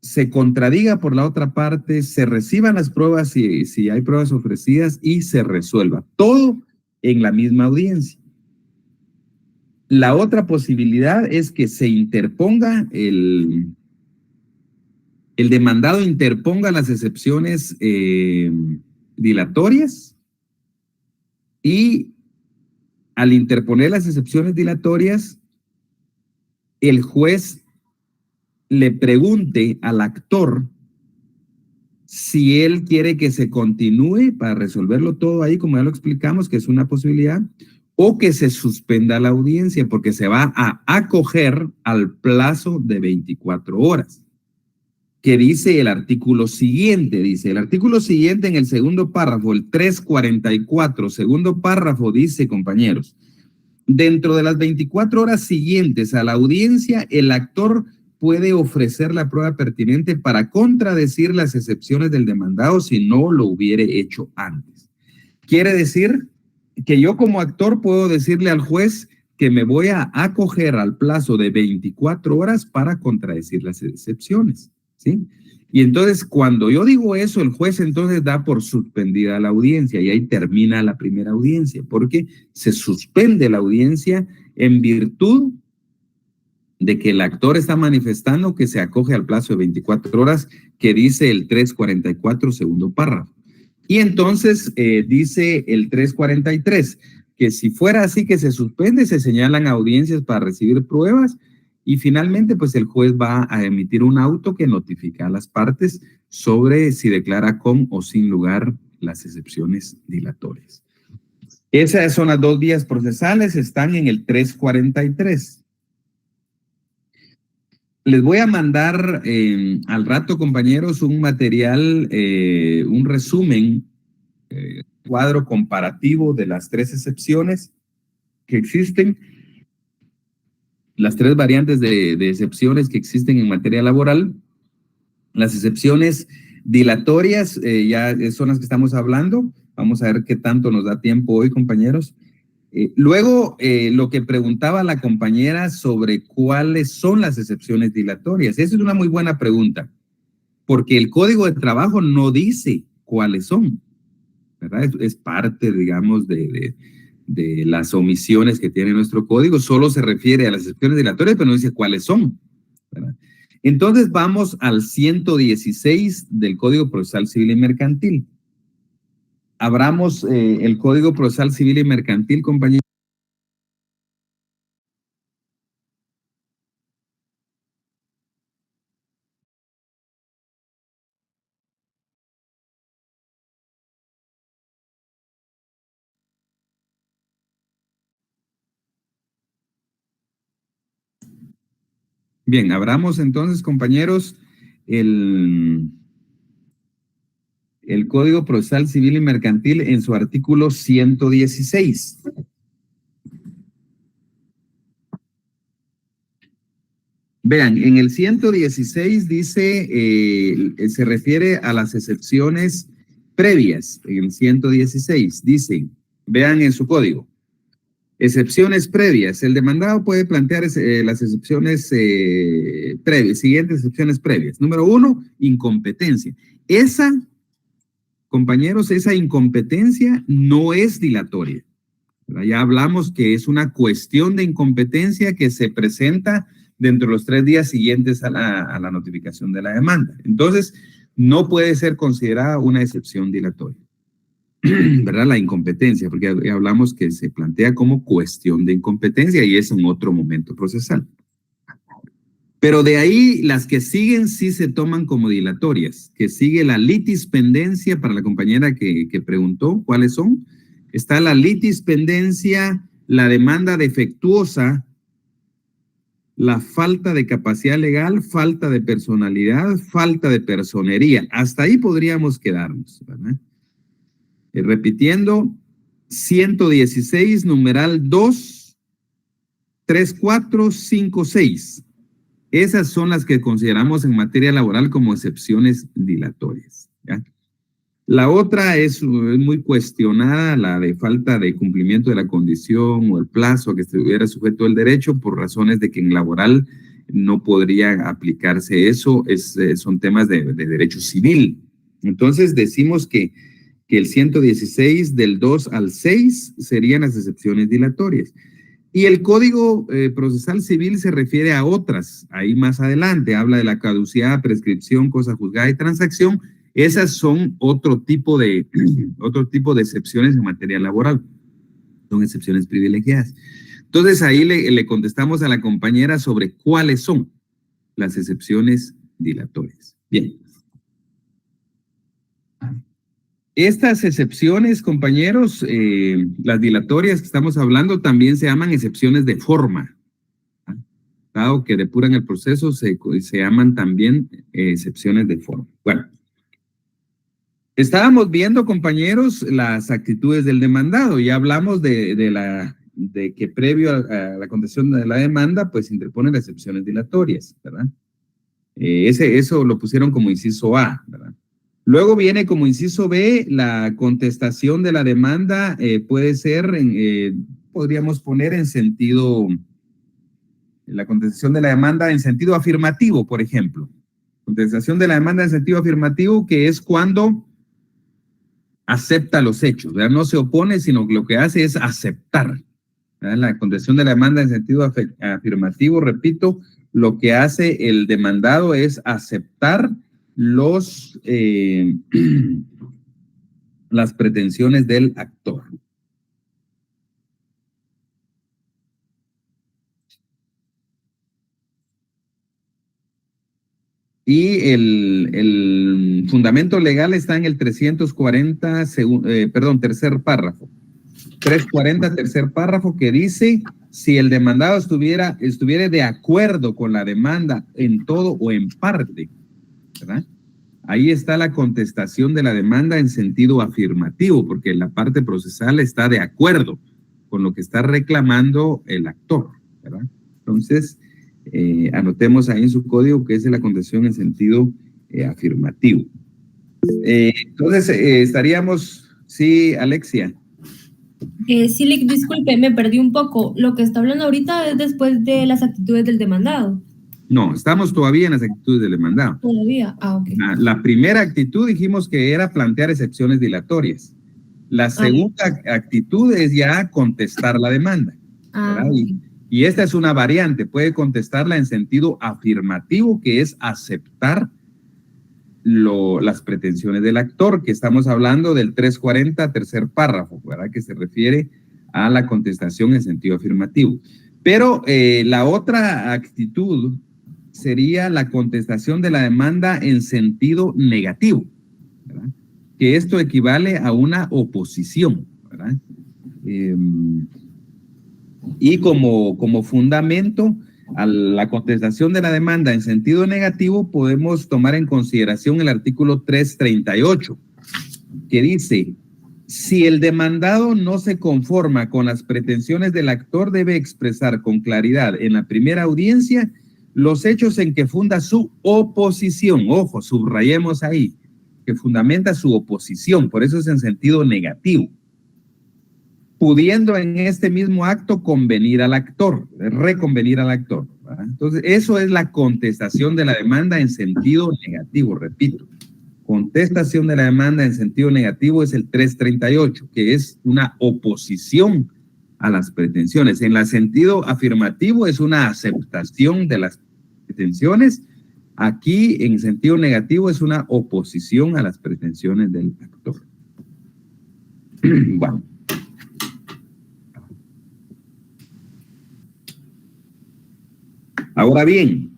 se contradiga por la otra parte, se reciban las pruebas si hay pruebas ofrecidas y se resuelva. Todo en la misma audiencia. La otra posibilidad es que se interponga el demandado interponga las excepciones dilatorias y al interponer las excepciones dilatorias, el juez le pregunte al actor si él quiere que se continúe para resolverlo todo ahí, como ya lo explicamos, que es una posibilidad, o que se suspenda la audiencia porque se va a acoger al plazo de 24 horas. Que dice el artículo siguiente, el artículo siguiente en el segundo párrafo, el 344, segundo párrafo dice, compañeros, dentro de las 24 horas siguientes a la audiencia, el actor puede ofrecer la prueba pertinente para contradecir las excepciones del demandado si no lo hubiere hecho antes. Quiere decir que yo como actor puedo decirle al juez que me voy a acoger al plazo de 24 horas para contradecir las excepciones. ¿Sí? Y entonces cuando yo digo eso, el juez entonces da por suspendida la audiencia y ahí termina la primera audiencia, porque se suspende la audiencia en virtud de que el actor está manifestando que se acoge al plazo de 24 horas que dice el 344 segundo párrafo. Y entonces dice el 343 que si fuera así que se suspende, se señalan audiencias para recibir pruebas. Y finalmente, pues el juez va a emitir un auto que notifica a las partes sobre si declara con o sin lugar las excepciones dilatorias. Esas son las dos vías procesales, están en el 343. Les voy a mandar al rato, compañeros, un material, un resumen, cuadro comparativo de las tres excepciones que existen. Las tres variantes de excepciones que existen en materia laboral. Las excepciones dilatorias ya son las que estamos hablando. Vamos a ver qué tanto nos da tiempo hoy, compañeros. Luego, lo que preguntaba la compañera sobre cuáles son las excepciones dilatorias. Esa es una muy buena pregunta, porque el Código de Trabajo no dice cuáles son, ¿verdad? Es parte, digamos, de las omisiones que tiene nuestro código, solo se refiere a las excepciones dilatorias, pero no dice cuáles son, ¿verdad? Entonces vamos al 116 del Código Procesal Civil y Mercantil. Abramos el Código Procesal Civil y Mercantil, compañeros. Bien, abramos entonces, compañeros, el Código Procesal Civil y Mercantil en su artículo 116. Vean, en el 116 dice, se refiere a las excepciones previas. En el 116 dice, vean en su código, excepciones previas. El demandado puede plantear las excepciones previas, siguientes excepciones previas. Número 1, incompetencia. Esa, compañeros, esa incompetencia no es dilatoria. Ya hablamos que es una cuestión de incompetencia que se presenta dentro de los 3 días siguientes a la notificación de la demanda. Entonces, no puede ser considerada una excepción dilatoria, ¿verdad? La incompetencia, porque hablamos que se plantea como cuestión de incompetencia y es en otro momento procesal. Pero de ahí, las que siguen sí se toman como dilatorias, que sigue la litis pendencia, para la compañera que preguntó cuáles son. Está la litis pendencia, la demanda defectuosa, la falta de capacidad legal, falta de personalidad, falta de personería. Hasta ahí podríamos quedarnos, ¿verdad? Repitiendo, 116, numeral 2, 3, 4, 5, 6. Esas son las que consideramos en materia laboral como excepciones dilatorias, ¿ya? La otra es muy cuestionada, la de falta de cumplimiento de la condición o el plazo a que estuviera sujeto el derecho, por razones de que en laboral no podría aplicarse eso, son temas de derecho civil. Entonces decimos que el 116 del 2 al 6 serían las excepciones dilatorias. Y el Código Procesal Civil se refiere a otras, ahí más adelante, habla de la caducidad, prescripción, cosa juzgada y transacción. Esas son otro tipo de excepciones en materia laboral. Son excepciones privilegiadas. Entonces ahí le contestamos a la compañera sobre cuáles son las excepciones dilatorias. Bien. Estas excepciones, compañeros, las dilatorias que estamos hablando también se llaman excepciones de forma. Dado que depuran el proceso, se llaman también excepciones de forma. Bueno. Estábamos viendo, compañeros, las actitudes del demandado. Ya hablamos de que previo a la contestación de la demanda, pues interponen las excepciones dilatorias, ¿verdad? Eso lo pusieron como inciso A, ¿verdad? Luego viene como inciso B, la contestación de la demanda puede ser, podríamos poner en sentido, la contestación de la demanda en sentido afirmativo, por ejemplo. Contestación de la demanda en sentido afirmativo, que es cuando acepta los hechos, ¿verdad? No se opone, sino que lo que hace es aceptar, ¿verdad? La contestación de la demanda en sentido afirmativo, repito, lo que hace el demandado es aceptar las pretensiones del actor. Y el fundamento legal está en el 340, tercer párrafo. 340, tercer párrafo, que dice, si el demandado estuviera de acuerdo con la demanda en todo o en parte, ¿verdad? Ahí está la contestación de la demanda en sentido afirmativo, porque la parte procesal está de acuerdo con lo que está reclamando el actor, ¿verdad? Entonces, anotemos ahí en su código que es la contestación en sentido afirmativo. Entonces, estaríamos, sí, Alexia. Sí, disculpe, me perdí un poco. Lo que está hablando ahorita es después de las actitudes del demandado. No, estamos todavía en las actitudes del demandado. Todavía, ok. La primera actitud dijimos que era plantear excepciones dilatorias. La segunda actitud es ya contestar la demanda. Okay. Y esta es una variante, puede contestarla en sentido afirmativo, que es aceptar las pretensiones del actor, que estamos hablando del 340, tercer párrafo, ¿verdad? Que se refiere a la contestación en sentido afirmativo. Pero la otra actitud sería la contestación de la demanda en sentido negativo, ¿verdad? Que esto equivale a una oposición, ¿verdad? Y como fundamento a la contestación de la demanda en sentido negativo, podemos tomar en consideración el artículo 338, que dice, si el demandado no se conforma con las pretensiones del actor, debe expresar con claridad en la primera audiencia los hechos en que funda su oposición. Ojo, subrayemos ahí, que fundamenta su oposición, por eso es en sentido negativo. Pudiendo en este mismo acto convenir al actor, reconvenir al actor, ¿verdad? Entonces, eso es la contestación de la demanda en sentido negativo, repito. Contestación de la demanda en sentido negativo es el 338, que es una oposición a las pretensiones. En el sentido afirmativo es una aceptación de las pretensiones. Aquí, en sentido negativo, es una oposición a las pretensiones del actor. Bueno. Ahora bien,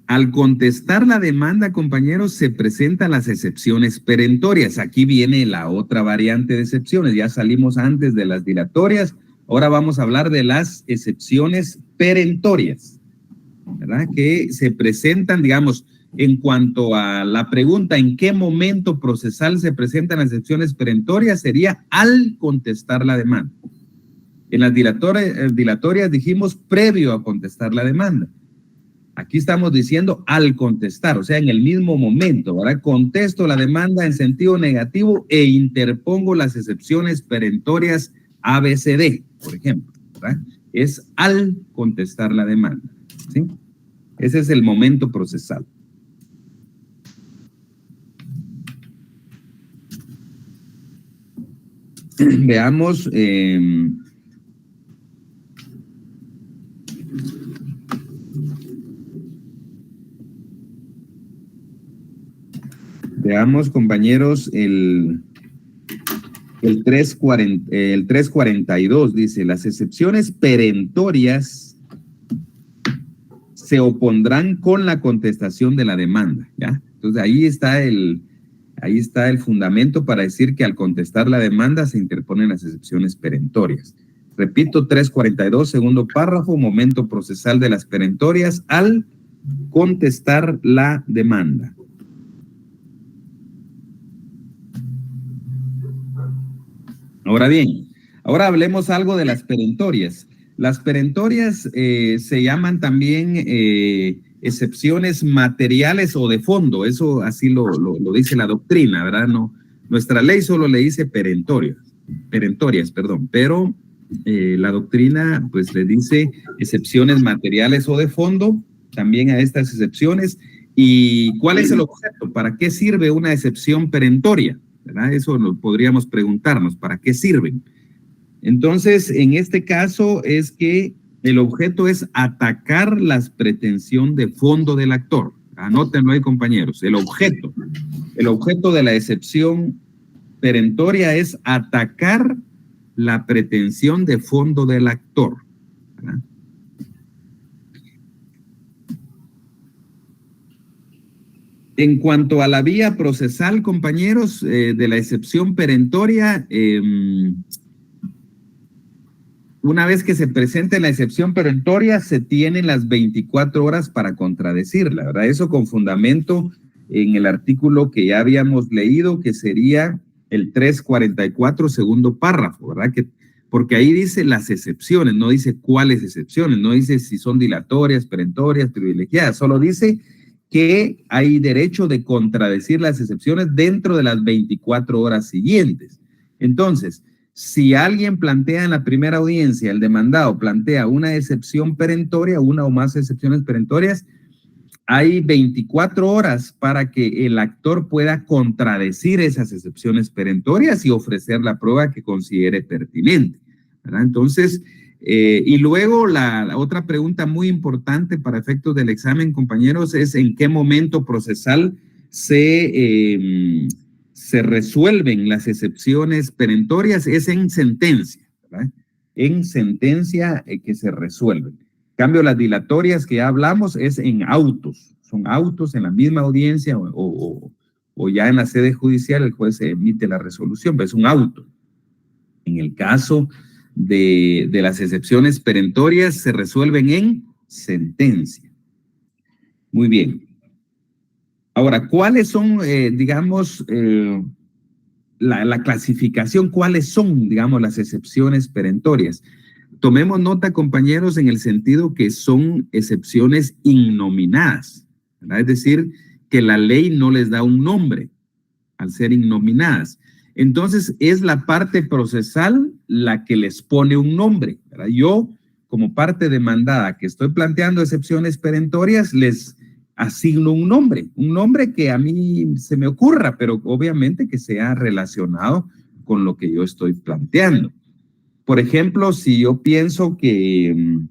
al contestar la demanda, compañeros, se presentan las excepciones perentorias. Aquí viene la otra variante de excepciones. Ya salimos antes de las dilatorias. Ahora vamos a hablar de las excepciones perentorias. ¿verdad? Que se presentan, digamos, en cuanto a la pregunta en qué momento procesal se presentan las excepciones perentorias, sería al contestar la demanda. En las dilatorias dijimos previo a contestar la demanda. Aquí estamos diciendo al contestar, o sea, en el mismo momento, ¿verdad? Contesto la demanda en sentido negativo e interpongo las excepciones perentorias ABCD, por ejemplo, ¿verdad? Es al contestar la demanda, ¿sí? Ese es el momento procesal. Veamos, veamos, compañeros, el 342 dice, las excepciones perentorias se opondrán con la contestación de la demanda, ¿ya? Entonces ahí está el fundamento para decir que al contestar la demanda se interponen las excepciones perentorias. Repito, 342, segundo párrafo, momento procesal de las perentorias al contestar la demanda. Ahora bien, ahora hablemos algo de las perentorias. Las perentorias se llaman también excepciones materiales o de fondo, eso así lo dice la doctrina, ¿verdad? No, nuestra ley solo le dice perentorias, pero la doctrina pues le dice excepciones materiales o de fondo también a estas excepciones. ¿Y cuál es el objeto? ¿Para qué sirve una excepción perentoria? ¿Verdad? Eso podríamos preguntarnos, ¿para qué sirven? Entonces, en este caso es que el objeto es atacar la pretensión de fondo del actor. Anótenlo ahí, compañeros. El objeto de la excepción perentoria es atacar la pretensión de fondo del actor, ¿verdad? En cuanto a la vía procesal, compañeros, de la excepción perentoria, una vez que se presente la excepción perentoria, se tienen las 24 horas para contradecirla, ¿verdad? Eso con fundamento en el artículo que ya habíamos leído, que sería el 344, segundo párrafo, ¿verdad? Porque ahí dice las excepciones, no dice cuáles excepciones, no dice si son dilatorias, perentorias, privilegiadas, solo dice que hay derecho de contradecir las excepciones dentro de las 24 horas siguientes. Entonces, si alguien plantea en la primera audiencia, el demandado plantea una excepción perentoria, una o más excepciones perentorias, hay 24 horas para que el actor pueda contradecir esas excepciones perentorias y ofrecer la prueba que considere pertinente, ¿verdad? Entonces, y luego la otra pregunta muy importante para efectos del examen, compañeros, es en qué momento procesal se resuelven las excepciones perentorias. Es en sentencia, ¿verdad? En sentencia que se resuelven. En cambio, las dilatorias que ya hablamos es en autos. Son autos en la misma audiencia o ya en la sede judicial el juez emite la resolución, pero es un auto. En el caso de las excepciones perentorias se resuelven en sentencia. Muy bien. Ahora, ¿cuáles son, digamos, la clasificación? ¿Cuáles son, digamos, las excepciones perentorias? Tomemos nota, compañeros, en el sentido que son excepciones innominadas, ¿verdad? Es decir, que la ley no les da un nombre al ser innominadas. Entonces, es la parte procesal la que les pone un nombre, ¿verdad? Yo, como parte demandada que estoy planteando excepciones perentorias, les asigno un nombre que a mí se me ocurra, pero obviamente que sea relacionado con lo que yo estoy planteando. Por ejemplo, si yo pienso que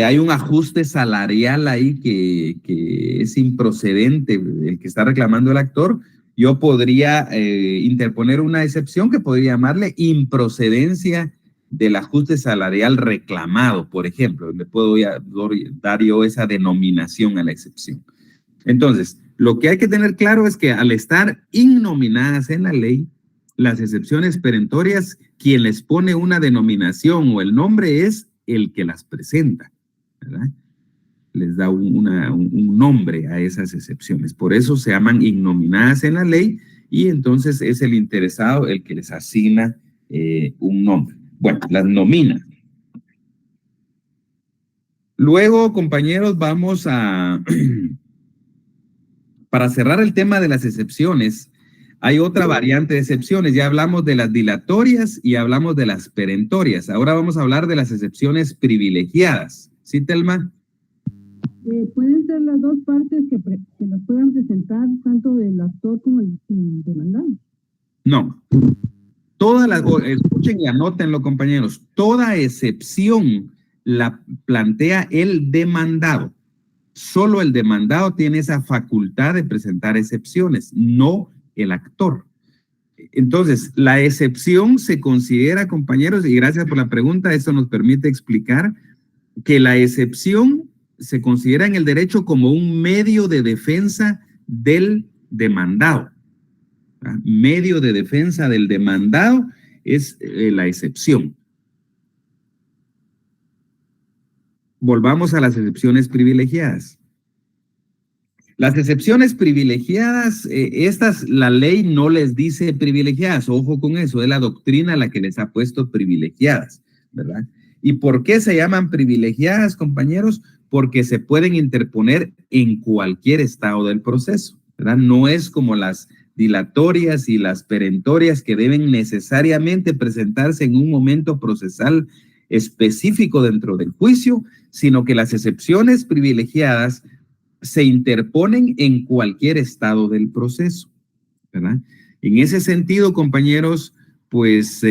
hay un ajuste salarial ahí que es improcedente, el que está reclamando el actor, yo podría interponer una excepción que podría llamarle improcedencia del ajuste salarial reclamado, por ejemplo. Le puedo dar yo esa denominación a la excepción. Entonces, lo que hay que tener claro es que al estar innominadas en la ley, las excepciones perentorias, quien les pone una denominación o el nombre es el que las presenta. ¿verdad? Les da un nombre a esas excepciones. Por eso se llaman innominadas en la ley y entonces es el interesado el que les asigna un nombre. Bueno, las nomina. Luego, compañeros, vamos a... Para cerrar el tema de las excepciones, hay otra variante de excepciones. Ya hablamos de las dilatorias y hablamos de las perentorias. Ahora vamos a hablar de las excepciones privilegiadas. ¿Sí, Telma? Pueden ser las dos partes que las puedan presentar, tanto del actor como el demandado. No. Escuchen y anótenlo, compañeros. Toda excepción la plantea el demandado. Solo el demandado tiene esa facultad de presentar excepciones, no el actor. Entonces, la excepción se considera, compañeros, y gracias por la pregunta, esto nos permite explicar que la excepción se considera en el derecho como un medio de defensa del demandado. ¿Ah? Medio de defensa del demandado es la excepción. Volvamos a las excepciones privilegiadas. Las excepciones privilegiadas, estas la ley no les dice privilegiadas, ojo con eso, es la doctrina la que les ha puesto privilegiadas, ¿verdad? ¿Y por qué se llaman privilegiadas, compañeros? Porque se pueden interponer en cualquier estado del proceso, ¿verdad? No es como las dilatorias y las perentorias que deben necesariamente presentarse en un momento procesal específico dentro del juicio, sino que las excepciones privilegiadas se interponen en cualquier estado del proceso, ¿verdad? En ese sentido, compañeros, pues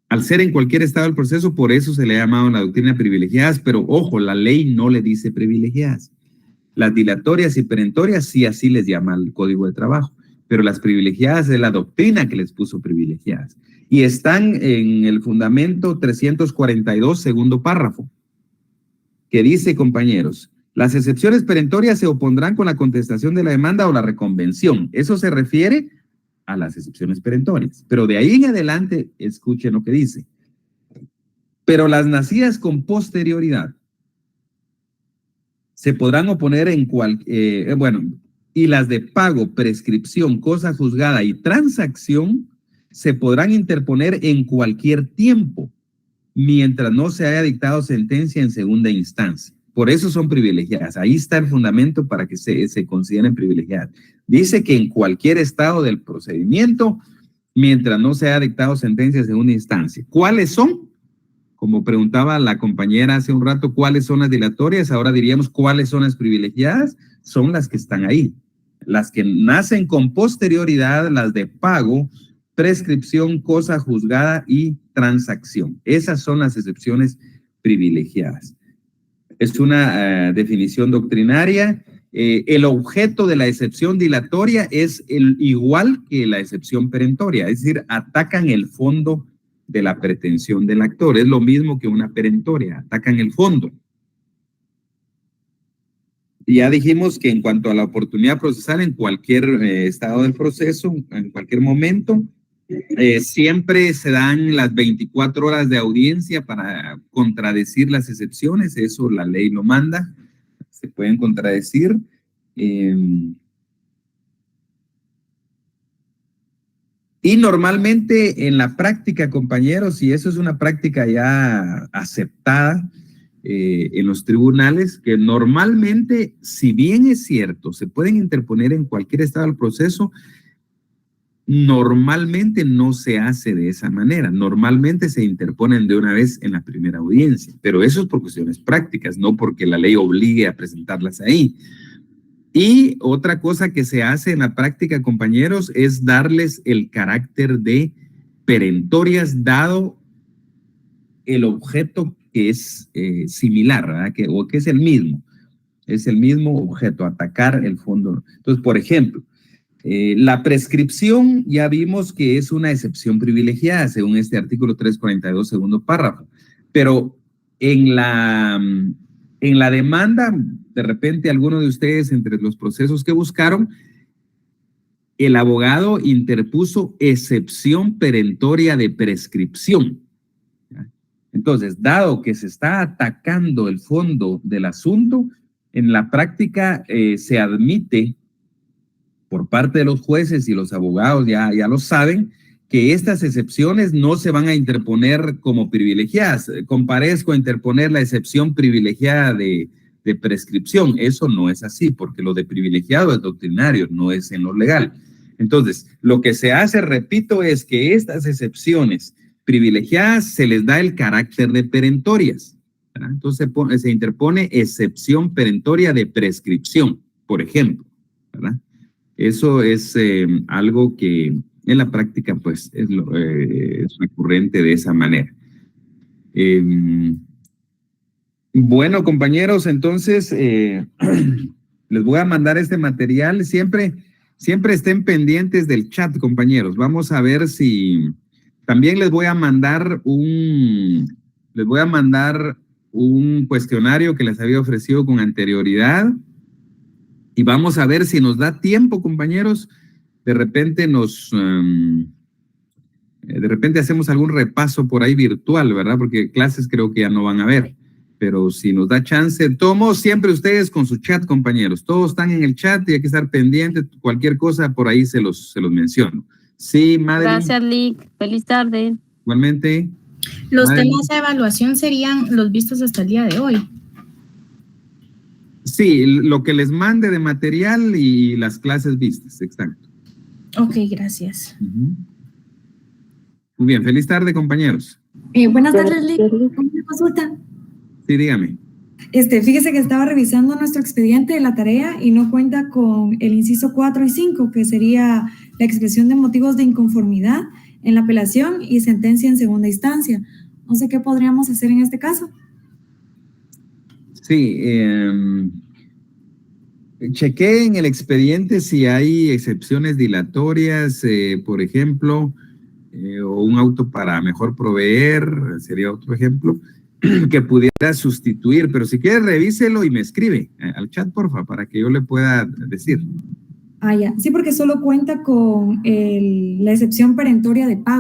al ser en cualquier estado del proceso, por eso se le ha llamado la doctrina privilegiadas, pero ojo, la ley no le dice privilegiadas. Las dilatorias y perentorias sí así les llama el Código de Trabajo, pero las privilegiadas es la doctrina que les puso privilegiadas. Y están en el fundamento 342, segundo párrafo, que dice, compañeros, las excepciones perentorias se opondrán con la contestación de la demanda o la reconvención. Eso se refiere a las excepciones perentorias. Pero de ahí en adelante, escuchen lo que dice. Pero las nacidas con posterioridad se podrán oponer en y las de pago, prescripción, cosa juzgada y transacción se podrán interponer en cualquier tiempo, mientras no se haya dictado sentencia en segunda instancia. Por eso son privilegiadas. Ahí está el fundamento para que se consideren privilegiadas. Dice que en cualquier estado del procedimiento, mientras no se haya dictado sentencia en segunda instancia. ¿Cuáles son? Como preguntaba la compañera hace un rato, ¿cuáles son las dilatorias? Ahora diríamos, ¿cuáles son las privilegiadas? Son las que están ahí. Las que nacen con posterioridad, las de pago, prescripción, cosa juzgada y transacción. Esas son las excepciones privilegiadas. Es una definición doctrinaria. El objeto de la excepción dilatoria es igual que la excepción perentoria, es decir, atacan el fondo de la pretensión del actor. Es lo mismo que una perentoria, atacan el fondo. Y ya dijimos que en cuanto a la oportunidad procesal, en cualquier estado del proceso, en cualquier momento, siempre se dan las 24 horas de audiencia para contradecir las excepciones. Eso la ley lo manda, se pueden contradecir. Y normalmente en la práctica, compañeros, y eso es una práctica ya aceptada en los tribunales, que normalmente, si bien es cierto, se pueden interponer en cualquier estado del proceso, normalmente no se hace de esa manera. Normalmente se interponen de una vez en la primera audiencia, pero eso es por cuestiones prácticas, no porque la ley obligue a presentarlas ahí. Y otra cosa que se hace en la práctica, compañeros, es darles el carácter de perentorias dado el objeto que es similar, ¿verdad? O que es el mismo objeto, atacar el fondo. Entonces, por ejemplo, la prescripción ya vimos que es una excepción privilegiada según este artículo 342, segundo párrafo, pero en la demanda, de repente alguno de ustedes entre los procesos que buscaron, el abogado interpuso excepción perentoria de prescripción. Entonces, dado que se está atacando el fondo del asunto, en la práctica se admite por parte de los jueces y los abogados, ya lo saben, que estas excepciones no se van a interponer como privilegiadas. Comparezco a interponer la excepción privilegiada de prescripción. Eso no es así, porque lo de privilegiado es doctrinario, no es en lo legal. Entonces, lo que se hace, repito, es que estas excepciones privilegiadas se les da el carácter de perentorias, ¿verdad? Entonces se interpone excepción perentoria de prescripción, por ejemplo, ¿verdad? Eso es algo que en la práctica pues es recurrente de esa manera. Bueno, compañeros, entonces les voy a mandar este material. Siempre estén pendientes del chat, compañeros. Vamos a ver si también les voy a mandar un cuestionario que les había ofrecido con anterioridad. Y vamos a ver si nos da tiempo, compañeros. De repente hacemos algún repaso por ahí virtual, ¿verdad? Porque clases creo que ya no van a haber. Pero si nos da chance, tomo siempre ustedes con su chat, compañeros. Todos están en el chat y hay que estar pendientes. Cualquier cosa por ahí se los menciono. Sí, Madre. Gracias, Lick. Feliz tarde. Igualmente. Los Madre. temas de evaluación serían los vistos hasta el día de hoy. Sí, lo que les mande de material y las clases vistas, exacto. Ok, gracias. Muy bien, feliz tarde, compañeros. Buenas tardes, Lick. ¿Una consulta? Sí, dígame. Fíjese que estaba revisando nuestro expediente de la tarea y no cuenta con el inciso 4 y 5, que sería la expresión de motivos de inconformidad en la apelación y sentencia en segunda instancia. No sé qué podríamos hacer en este caso. Sí, chequé en el expediente si hay excepciones dilatorias, por ejemplo, o un auto para mejor proveer, sería otro ejemplo, que pudiera sustituir, pero si quiere revíselo y me escribe al chat, porfa, para que yo le pueda decir. Ya. Sí, porque solo cuenta con la excepción perentoria de pago.